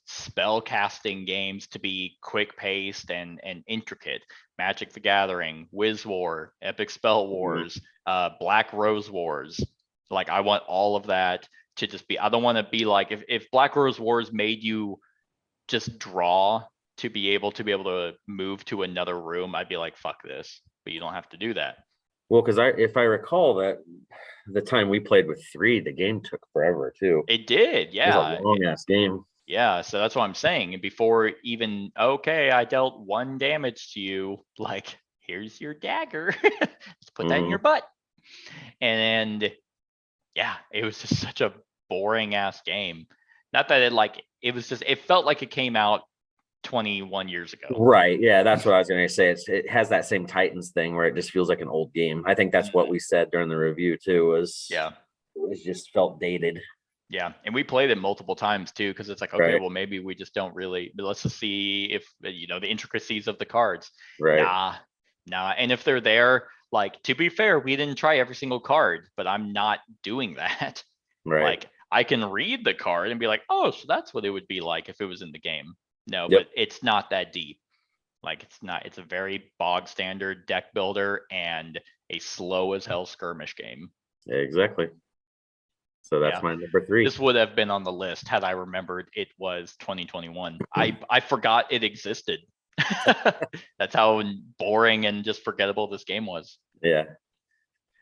B: spell casting games to be quick paced and intricate. Magic the Gathering, Wiz War, Epic Spell Wars, Black Rose Wars. Like I want all of that to just be, I don't want to be like, if Black Rose Wars made you just draw to be able to move to another room, I'd be like, fuck this. But you don't have to do that.
C: Well, because if I recall that the time we played with 3, the game took forever too.
B: It did, yeah.
C: It was a long ass game.
B: Yeah, so that's what I'm saying. Before even, okay, I dealt 1 damage to you, like, here's your dagger. Just put that in your butt. And yeah, it was just such a boring ass game. Not that it felt like it came out 21 years ago.
C: Right. Yeah, that's what I was going to say. It has that same Titans thing where it just feels like an old game. I think that's what we said during the review too, it just felt dated.
B: Yeah, and we played it multiple times too, because it's like, okay, well, maybe we just don't really, but let's just see if, the intricacies of the cards.
C: Right.
B: Nah. And if they're there, like, to be fair, we didn't try every single card, but I'm not doing that.
C: Right.
B: Like, I can read the card and be like, oh, so that's what it would be like if it was in the game. No, but it's not that deep. Like, it's a very bog standard deck builder and a slow as hell skirmish game.
C: Yeah, exactly. So that's my number 3.
B: This would have been on the list had I remembered it was 2021. I forgot it existed. That's how boring and just forgettable this game was.
C: Yeah.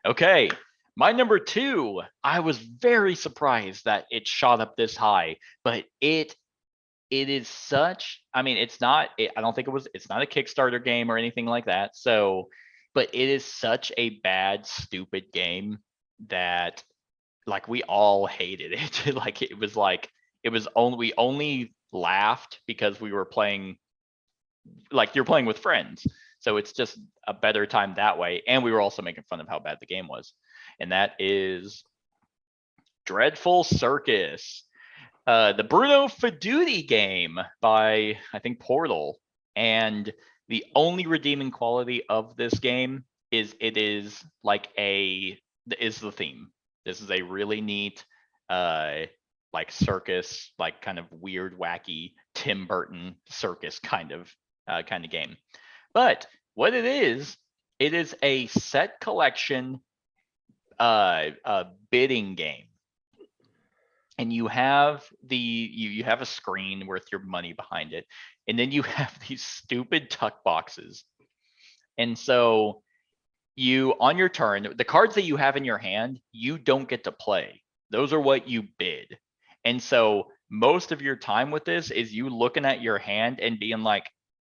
B: Okay. My number 2, I was very surprised that it shot up this high, but it is such, I mean, it's not, I don't think it's not a Kickstarter game or anything like that. So, but it is such a bad, stupid game that like we all hated it. We only laughed because we were playing, like you're playing with friends. So it's just a better time that way. And we were also making fun of how bad the game was. And that is Dreadful Circus. The Bruno Fedudi game by, I think, Portal. And the only redeeming quality of this game is it is the theme. This is a really neat, like circus, like kind of weird, wacky Tim Burton circus kind of game. But what it is a set collection bidding game. And you have you have a screen with your money behind it, and then you have these stupid tuck boxes. And so you, on your turn, the cards that you have in your hand, you don't get to play. Those are what you bid. And so most of your time with this is you looking at your hand and being like,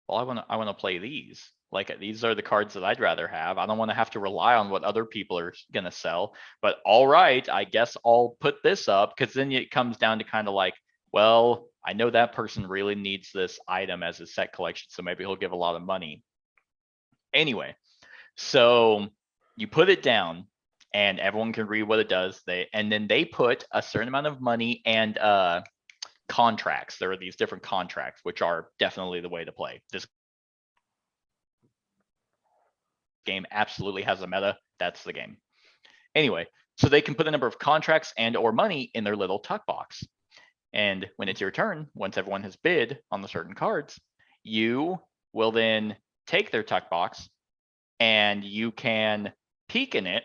B: well, I want to play these. Like, these are the cards that I'd rather have. I don't want to have to rely on what other people are going to sell. But all right, I guess I'll put this up, because then it comes down to kind of like, well, I know that person really needs this item as a set collection, so maybe he'll give a lot of money. Anyway, so you put it down and everyone can read what it does. And then they put a certain amount of money and contracts. There are these different contracts, which are definitely the way to play. This game absolutely has a meta. That's the game. Anyway, so they can put a number of contracts and or money in their little tuck box. And when it's your turn, once everyone has bid on the certain cards, you will then take their tuck box and you can peek in it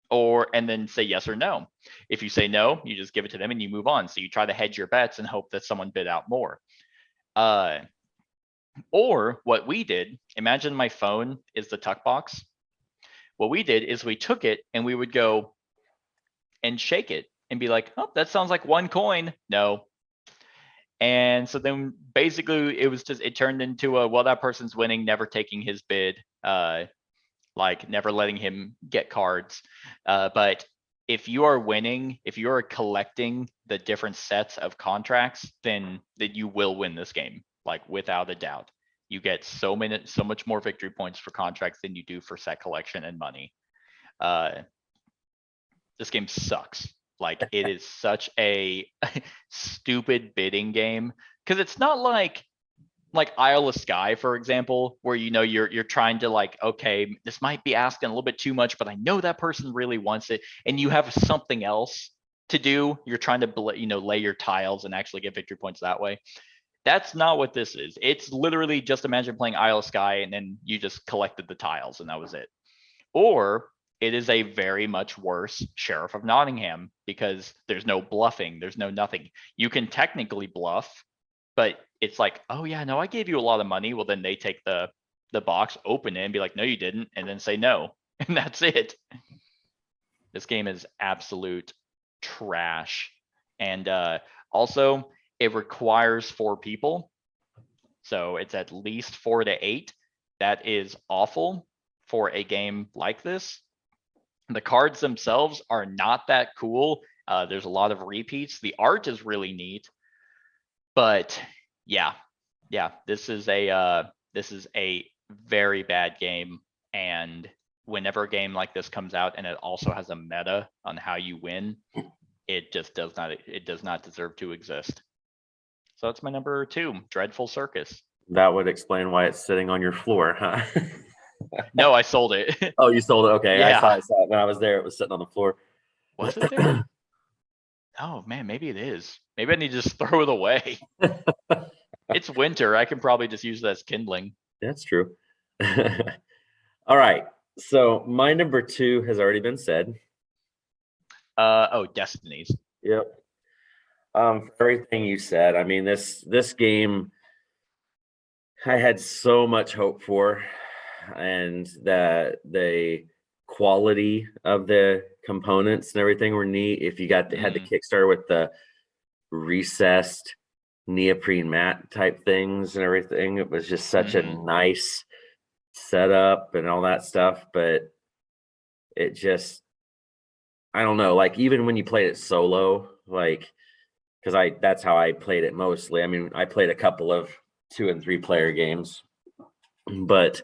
B: and then say yes or no. If you say no, you just give it to them and you move on. So you try to hedge your bets and hope that someone bid out more. Or what we did, imagine my phone is the tuck box. What we did is we took it and we would go and shake it and be like, oh, that sounds like one coin. No. And so then basically it turned into well, that person's winning, never taking his bid, like never letting him get cards. But if you are winning, if you are collecting the different sets of contracts, then you will win this game, like without a doubt. You get so much more victory points for contracts than you do for set collection and money. This game sucks. Like, it is such a stupid bidding game, because it's not like Isle of Skye, for example, where you're trying to like, okay, this might be asking a little bit too much, but I know that person really wants it, and you have something else to do. You're trying to lay your tiles and actually get victory points that way. That's not what this is. It's literally just, imagine playing Isle of Skye and then you just collected the tiles and that was it. Or it is a very much worse Sheriff of Nottingham, because there's no bluffing, there's no nothing. You can technically bluff, but it's like, oh yeah, no, I gave you a lot of money. Well, then they take the box, open it, and be like, no, you didn't, and then say no, and that's it. This game is absolute trash. And also, it requires 4 people, so it's at least 4 to 8. That is awful for a game like this. The cards themselves are not that cool. There's a lot of repeats. The art is really neat, but yeah, this is a very bad game. And whenever a game like this comes out and it also has a meta on how you win, it just does not deserve to exist. So that's my number 2, Dreadful Circus.
C: That would explain why it's sitting on your floor, huh?
B: No, I sold it.
C: Oh, you sold it? Okay.
B: Yeah.
C: I saw it when I was there. It was sitting on the floor.
B: Was it there? Oh man, maybe it is. Maybe I need to just throw it away. It's winter. I can probably just use it as kindling.
C: That's true. All right. So my number 2 has already been said.
B: Oh, Destinies.
C: Yep. For everything you said, I mean, this game I had so much hope for, and that they quality of the components and everything were neat. If you had the Kickstarter with the recessed neoprene mat type things and everything, it was just such a nice setup and all that stuff. But it just, I don't know, like even when you played it solo, like, because that's how I played it mostly. I mean, I played a couple of 2 and 3 player games, but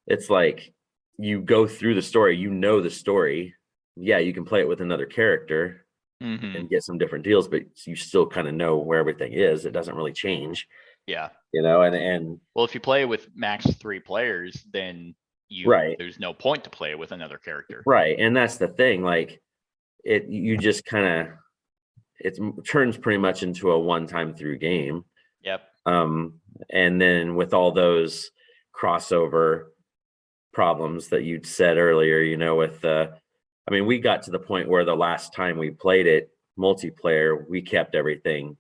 C: it's like you go through the story, you know the story. Yeah, you can play it with another character and get some different deals, but you still kind of know where everything is. It doesn't really change.
B: Yeah.
C: You know, and
B: well, if you play with max 3 players, then there's no point to play with another character.
C: Right. And that's the thing. Like you just kind of, it turns pretty much into a one-time through game.
B: Yep.
C: And then with all those crossover problems that you'd said earlier, you know, with I mean, we got to the point where the last time we played it multiplayer, we kept everything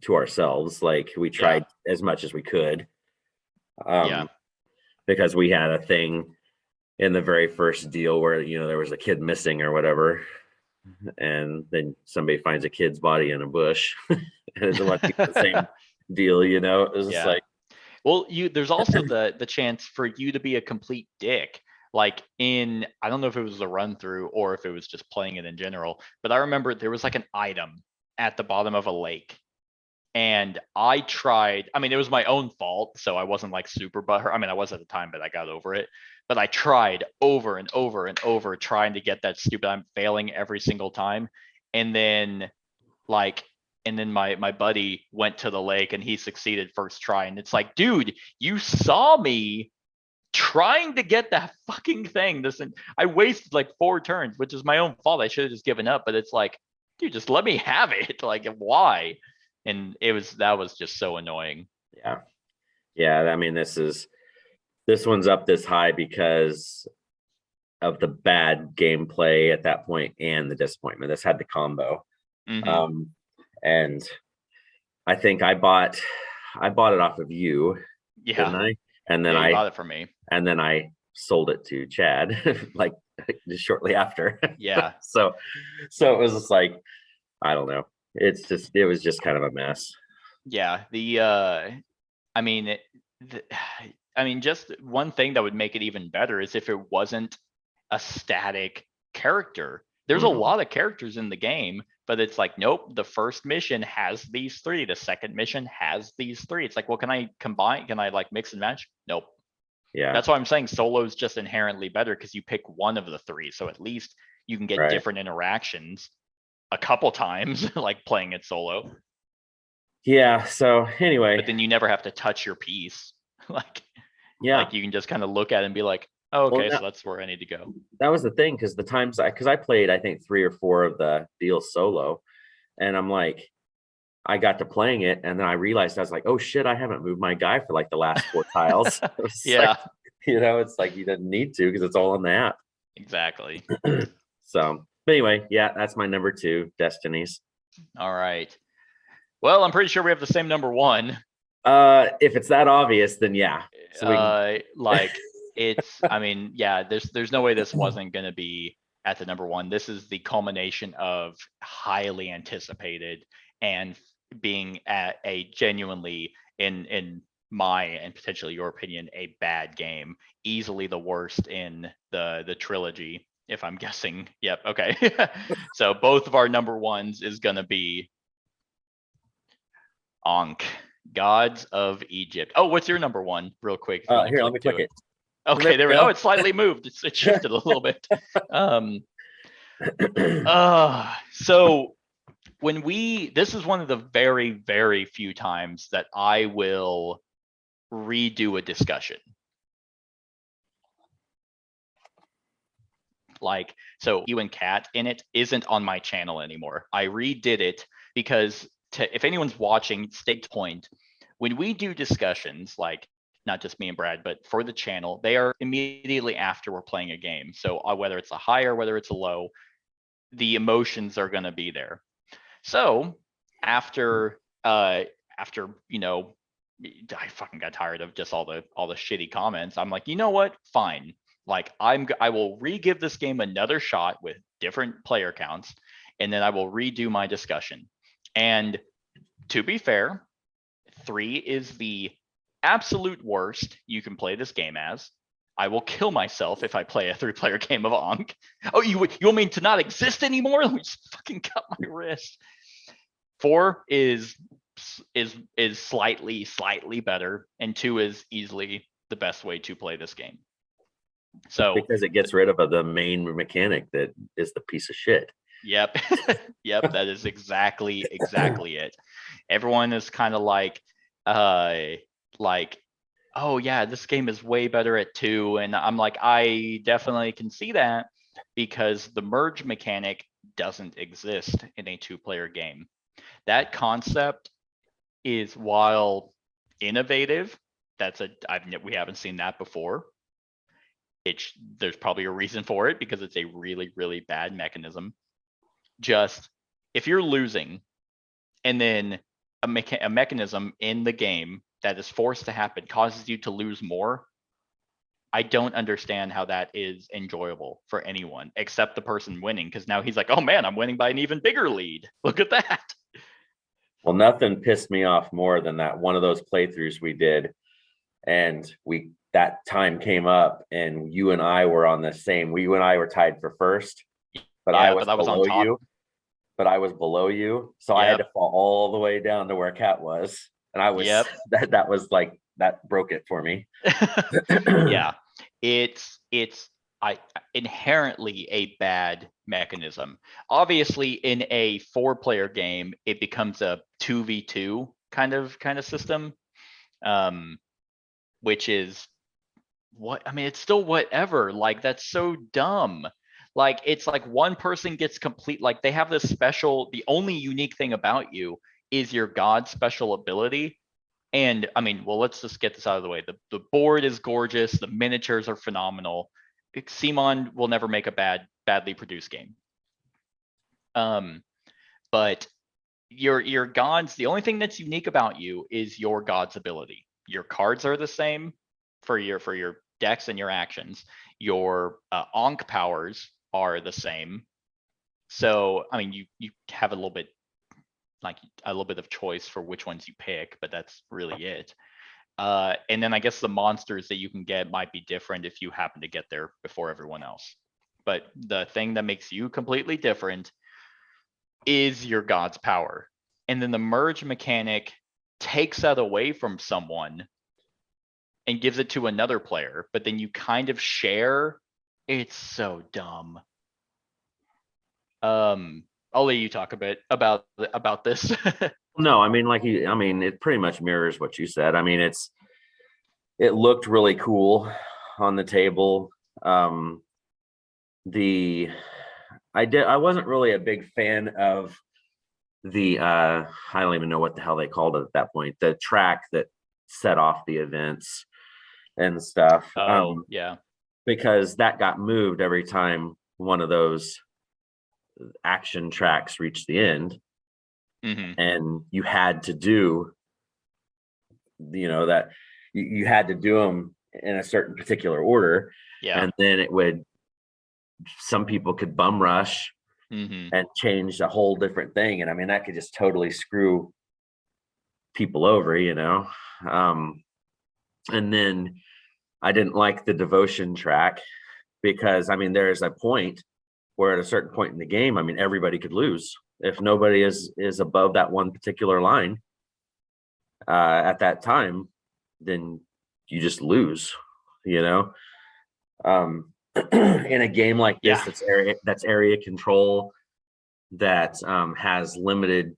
C: to ourselves. Like we tried as much as we could. Because we had a thing in the very first deal where, you know, there was a kid missing or whatever. And then somebody finds a kid's body in a bush. And it's like the same deal, you know. It was just like,
B: well, there's also the chance for you to be a complete dick. Like I don't know if it was a run through or if it was just playing it in general, but I remember there was like an item at the bottom of a lake. And I tried, I mean, it was my own fault, so I wasn't like super butthurt. I mean, I was at the time, but I got over it. But I tried over and over and over trying to get that stupid, I'm failing every single time. And then my buddy went to the lake and he succeeded first try. And it's like, dude, you saw me trying to get that fucking thing. I wasted like 4 turns, which is my own fault. I should have just given up, but it's like, dude, just let me have it. Like, why? And that was just so annoying.
C: Yeah. I mean, this one's up this high because of the bad gameplay at that point and the disappointment. This had the combo. And I think I bought it off of you. Didn't I? And then
B: I bought it from me.
C: And then I sold it to Chad like just shortly after.
B: Yeah.
C: So it was just like, I don't know. It was just kind of a mess.
B: Yeah. I mean, just one thing that would make it even better is if it wasn't a static character. There's a lot of characters in the game, but it's like, nope, the first mission has these 3. The second mission has these 3. It's like, well, can I combine? Can I like mix and match? Nope.
C: Yeah.
B: That's why I'm saying solo is just inherently better because you pick one of the 3. So at least you can get different interactions a couple times, like playing it solo.
C: Yeah. So anyway,
B: but then you never have to touch your piece. Like you can just kind of look at it and be like, oh, okay, so that's where I need to go.
C: That was the thing, because the times because I played, I think 3 or 4 of the deals solo, and I'm like, I got to playing it, and then I realized I was like, oh shit, I haven't moved my guy for like the last 4 tiles.
B: Yeah.
C: Like, you know, it's like you didn't need to because it's all on the app.
B: Exactly.
C: So but anyway, yeah, that's my number 2, Destinies.
B: All right. Well, I'm pretty sure we have the same number 1.
C: If it's that obvious, then yeah.
B: So I mean, yeah, there's no way this wasn't going to be at the number 1. This is the culmination of highly anticipated and being at a genuinely, in my and potentially your opinion, a bad game. Easily the worst in the trilogy, if I'm guessing. Yep. Okay. So both of our number 1s is going to be Ankh, Gods of Egypt. Oh, what's your number 1 real quick?
C: Here, let me click it.
B: Okay, there we go. Oh, it slightly moved. It shifted a little bit. So this is one of the very, very few times that I will redo a discussion. Like, so you and Kat in it isn't on my channel anymore. I redid it because if anyone's watching, stay tuned. When we do discussions, like not just me and Brad, but for the channel, they are immediately after we're playing a game. So whether it's a high or whether it's a low, the emotions are going to be there. So after you know, I fucking got tired of just all the shitty comments. I'm like, you know what? Fine. Like I will re-give this game another shot with different player counts, and then I will redo my discussion. And to be fair, 3 is the absolute worst you can play this game as. I will kill myself if I play a 3-player game of Ankh. Oh, you want me to not exist anymore? Let me just fucking cut my wrist. 4 is slightly better, and 2 is easily the best way to play this game. So
C: because it gets rid of the main mechanic that is the piece of shit.
B: Yep. Yep, that is exactly it. Everyone is kind of like, oh yeah, this game is way better at 2. And I'm like, I definitely can see that, because the merge mechanic doesn't exist in a 2-player game. That concept is, while innovative, we haven't seen that before. There's probably a reason for it, because it's a really, really bad mechanism. Just, if you're losing, and then a mechanism in the game that is forced to happen causes you to lose more, I don't understand how that is enjoyable for anyone except the person winning, because now he's like, oh man, I'm winning by an even bigger lead. Look at that.
C: Well, nothing pissed me off more than that one of those playthroughs we did, and that time came up, and you and I were on the same. You and I were tied for first, but
B: Yeah,
C: I was
B: but I was on
C: below
B: top.
C: you. But I was below you, so I had to
B: Yep.
C: fall all the way down to where Cat was, and I was
B: Yep.
C: that was like, that broke it for me.
B: Yeah, it's inherently a bad mechanism. Obviously, in a 4-player game, it becomes a 2v2 kind of system, which is it's still whatever. Like, that's so dumb. Like, it's like one person gets complete, like they have this special, the only unique thing about you is your god special ability. And let's just get this out of the way. The board is gorgeous. The miniatures are phenomenal. Simon will never make a badly produced game. But your gods, the only thing that's unique about you is your god's ability. Your cards are the same for your decks and your actions. Your Ankh powers are the same. So you have a little bit of choice for which ones you pick, but that's really it. And then I guess the monsters that you can get might be different if you happen to get there before everyone else. But the thing that makes you completely different is your god's power. And then the merge mechanic takes that away from someone and gives it to another player, but then you kind of share. It's so dumb. I'll let you talk a bit about this.
C: No, it pretty much mirrors what you said. It looked really cool on the table. I wasn't really a big fan of the I don't even know what the hell they called it at that point, the track that set off the events and stuff.
B: Oh, yeah.
C: Because that got moved every time one of those action tracks reached the end.
B: Mm-hmm.
C: And you had to do, that you had to do them in a certain particular order.
B: Yeah.
C: And then some people could bum rush and change a whole different thing. And that could just totally screw people over, and then I didn't like the devotion track, because there's a point where at a certain point in the game, everybody could lose. If nobody is above that one particular line at that time, then you just lose, in a game like this,
B: Yeah.
C: that's area control, that has limited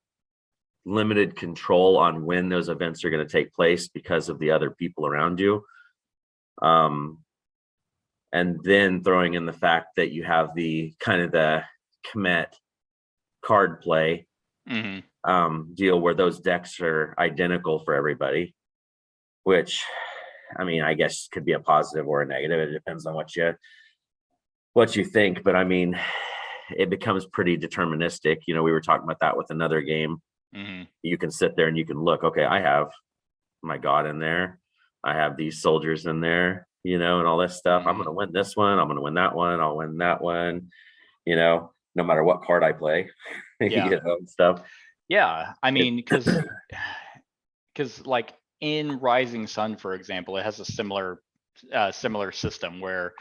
C: control on when those events are going to take place because of the other people around you. And then throwing in the fact that you have the kind of the Komet card play deal, where those decks are identical for everybody, which I guess could be a positive or a negative. It depends on what you think, but it becomes pretty deterministic. We were talking about that with another game. You can sit there and you can look, okay, I have my god in there, I have these soldiers in there, and all this stuff. I'm
B: Mhm.
C: going to win this one. I'm going to win that one. I'll win that one, no matter what card I play,
B: Yeah.
C: and stuff.
B: Yeah. I
C: It-
B: mean, because like in Rising Sun, for example, it has a similar system where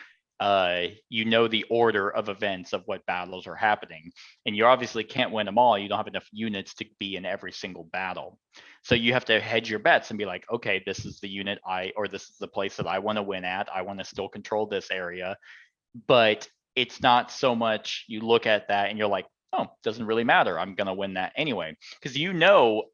B: you know the order of events of what battles are happening, and you obviously can't win them all. You don't have enough units to be in every single battle, so you have to hedge your bets and be like, okay, this is the unit or this is the place that I want to win at. I want to still control this area, but it's not so much you look at that and you're like, oh, doesn't really matter. I'm going to win that anyway. Because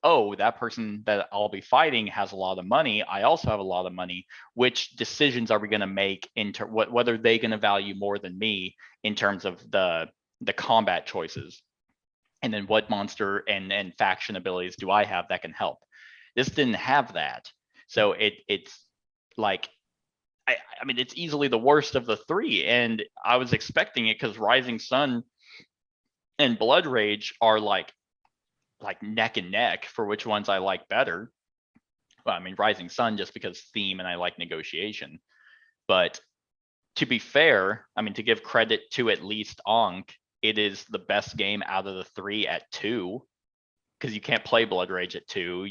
B: oh, that person that I'll be fighting has a lot of money. I also have a lot of money. Which decisions are we going to make whether they going to value more than me in terms of the combat choices? And then what monster and faction abilities do I have that can help? This didn't have that. So it's like I mean, it's easily the worst of the three, and I was expecting it because Rising Sun and Blood Rage are like neck and neck for which ones I like better. Well, I mean, Rising Sun just because theme and I like negotiation. But to be fair, I mean, to give credit to at least Ankh, it is the best game out of the three at 2, because you can't play Blood Rage at 2.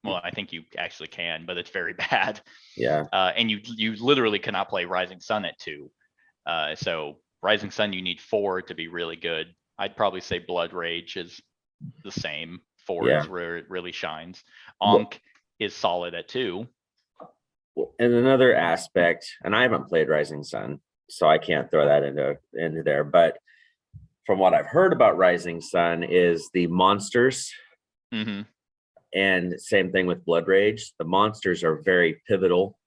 B: Well, I think you actually can, but it's very bad.
C: yeah.
B: And you literally cannot play Rising Sun at 2. So Rising Sun, you need 4 to be really good. I'd probably say Blood Rage is the same. 4
C: Yeah.
B: is where it really shines.
C: Well-
B: Ankh is solid at 2.
C: And another aspect, and I haven't played Rising Sun, so I can't throw that into there. But from what I've heard about Rising Sun is the monsters,
B: Mm-hmm.
C: and same thing with Blood Rage. The monsters are very pivotal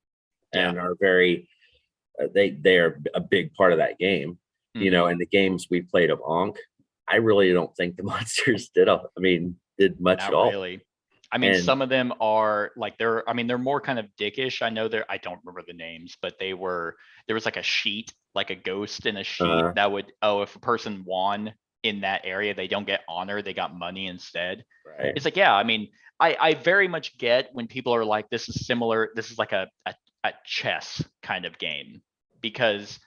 C: and are very they are a big part of that game.
B: Mm-hmm.
C: In the games we played of Ankh, I really don't think the monsters did much
B: Not
C: at all.
B: really. I mean,
C: And
B: some of them are like they're more kind of dickish. I know I don't remember the names, but there was like a sheet, like a ghost in a sheet that would, if a person won in that area, they don't get honor, they got money instead.
C: right.
B: It's like, yeah, I mean, I very much get when people are like, this is similar, this is like a chess kind of game, because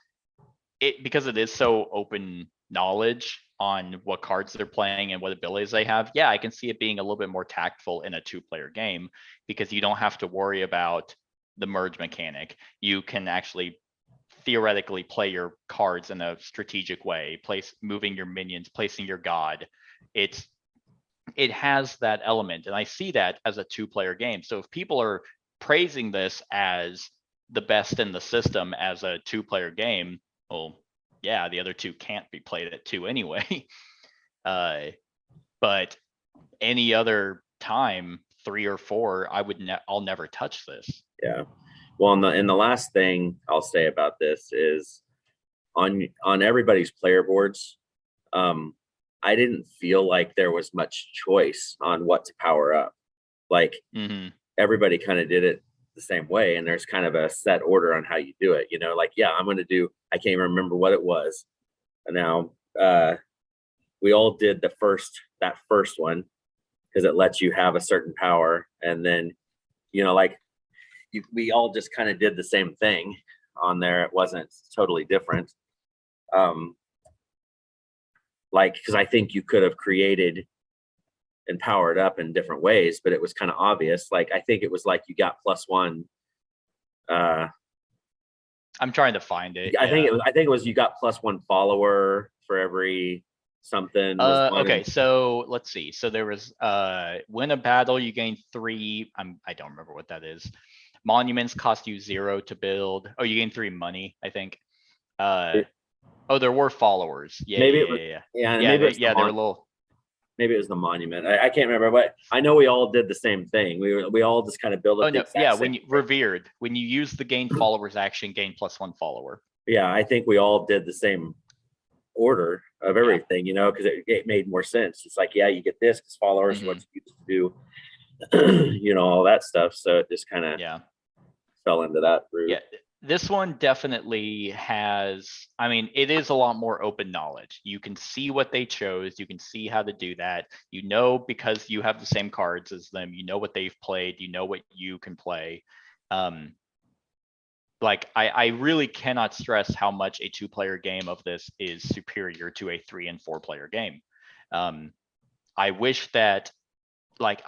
B: it is so open knowledge on what cards they're playing and what abilities they have. Yeah, I can see it being a little bit more tactful in a 2-player game, because you don't have to worry about the merge mechanic. You can actually theoretically play your cards in a strategic way, moving your minions, placing your god. It has that element, and I see that as a 2-player game. So if people are praising this as the best in the system as a 2-player game, well, yeah, the other 2 can't be played at 2 anyway. But any other time, 3 or 4, I'll never touch this.
C: Yeah. Well, and the last thing I'll say about this is on everybody's player boards, I didn't feel like there was much choice on what to power up. Like everybody kind of did it the same way, and there's kind of a set order on how you do it. Like, yeah, I'm going to do, I can't even remember what it was. And now we all did that first one, because it lets you have a certain power. And then, we all just kind of did the same thing on there. It wasn't totally different. Because I think you could have created and powered up in different ways, but it was kind of obvious. Like, I think it was like you got +1.
B: I'm trying to find it.
C: I think it was you got +1 follower for every something.
B: Okay, so let's see. So there was win a battle, you gain 3. I don't remember what that is. Monuments cost you 0 to build. Oh, you gain 3 money, I think. There were followers. Yeah,
C: maybe
B: they were little.
C: Maybe it was the monument. I can't remember, but I know we all did the same thing. We all just kind of built up.
B: Oh no, yeah. When you revered, when you use the gain followers action, gain +1 follower.
C: Yeah, I think we all did the same order of everything, because it made more sense. It's like, yeah, you get this because followers, what you used to do, all that stuff. So it just kind of fell into that route.
B: Yeah. This one definitely has, I mean, it is a lot more open knowledge. You can see what they chose. You can see how to do that. Because you have the same cards as them, what they've played, what you can play. like I really cannot stress how much a 2-player game of this is superior to a 3 and 4-player game. I wish that like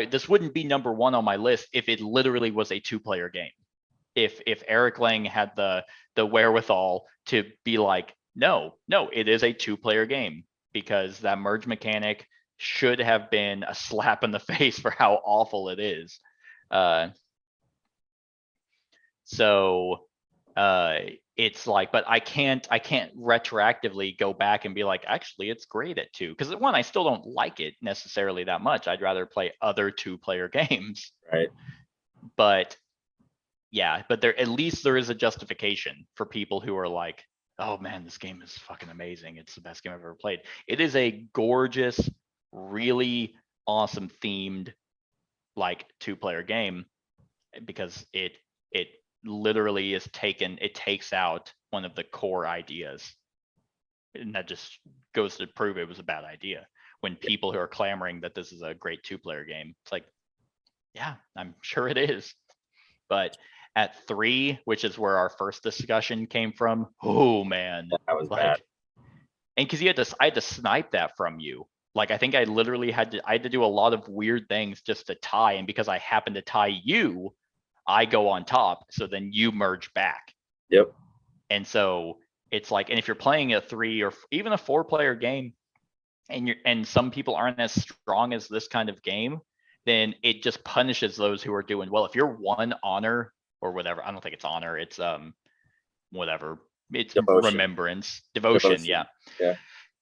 B: this wouldn't be number 1 on my list if it literally was a 2-player game. If Eric Lang had the wherewithal to be like, no, it is a 2-player game, because that merge mechanic should have been a slap in the face for how awful it is. It's like, but I can't retroactively go back and be like, actually, it's great at 2. Because one, I still don't like it necessarily that much. I'd rather play other 2-player games.
C: Right.
B: But yeah, but at least there is a justification for people who are like, oh man, this game is fucking amazing. It's the best game I've ever played. It is a gorgeous, really awesome themed, like 2-player game, because it literally takes out one of the core ideas. And that just goes to prove it was a bad idea. When people who are clamoring that this is a great 2-player game, it's like, yeah, I'm sure it is. But at 3, which is where our first discussion came from, oh man,
C: That was
B: like,
C: bad.
B: and because I had to snipe that from you. Like, I think I literally had to do a lot of weird things just to tie, and because I happened to tie you, I go on top, so then you merge back.
C: Yep.
B: And so it's like, and if you're playing a 3 or even a 4-player game, and some people aren't as strong as this kind of game, then it just punishes those who are doing well. If you're 1 honor or whatever, I don't think it's honor, it's whatever, it's
C: Devotion.
B: remembrance, devotion. Yeah.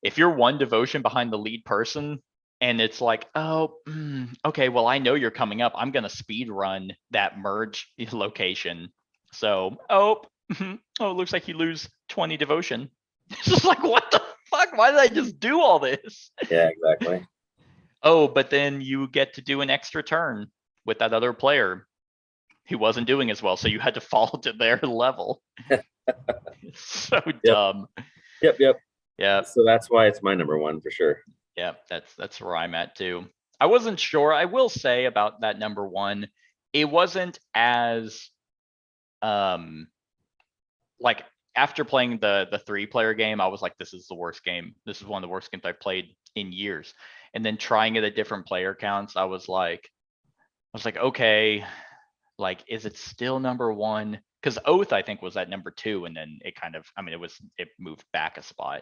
B: If you're 1 devotion behind the lead person, and it's like, oh, okay, well, I know you're coming up, I'm gonna speed run that merge location. So, it looks like you lose 20 devotion. It's just like, what the fuck? Why did I just do all this?
C: Yeah, exactly.
B: Oh, but then you get to do an extra turn with that other player who wasn't doing as well, so you had to fall to their level. It's so dumb.
C: Yep.
B: Yeah.
C: So that's why it's my number 1 for sure.
B: Yeah, that's where I'm at too. I wasn't sure. I will say about that number 1, it wasn't as like, after playing the 3-player game, I was like, this is the worst game. This is one of the worst games I've played in years. And then trying it at different player counts, I was like, okay, like, is it still number 1? Because Oath, I think, was at number 2, and then it kind of, it moved back a spot.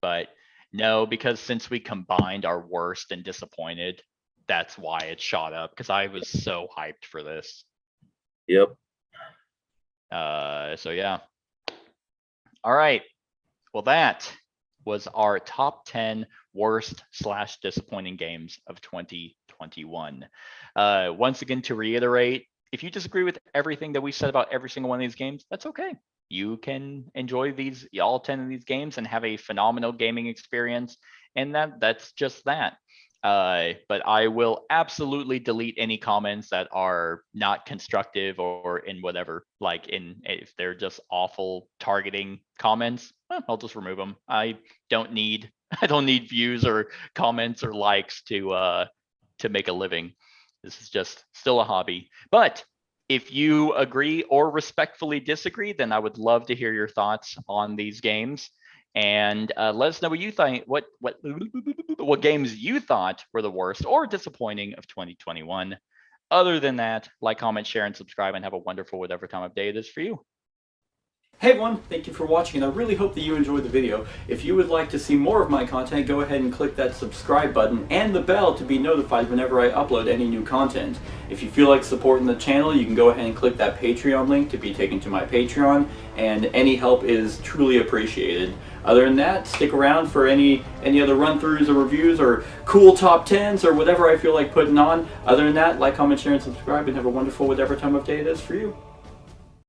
B: But no, because since we combined our worst and disappointed, that's why it shot up, because I was so hyped for this.
C: Yep.
B: So yeah. All right. Well, that was our top 10 worst / disappointing games of 2021. Once again, to reiterate, if you disagree with everything that we said about every single one of these games, that's okay. You can enjoy all 10 of these games and have a phenomenal gaming experience, and that's just that. But I will absolutely delete any comments that are not constructive or in whatever, like if they're just awful targeting comments, I'll just remove them. I don't need views or comments or likes to make a living. This is just still a hobby. But if you agree or respectfully disagree, then I would love to hear your thoughts on these games. And let us know what you think. What games you thought were the worst or disappointing of 2021. Other than that, like, comment, share, and subscribe, and have a wonderful whatever time of day it is for you.
D: Hey everyone, thank you for watching, and I really hope that you enjoyed the video. If you would like to see more of my content, go ahead and click that subscribe button and the bell to be notified whenever I upload any new content. If you feel like supporting the channel, you can go ahead and click that Patreon link to be taken to my Patreon, and any help is truly appreciated. Other than that, stick around for any other run-throughs or reviews or cool top 10s or whatever I feel like putting on. Other than that, like, comment, share, and subscribe, and have a wonderful whatever time of day it is for you.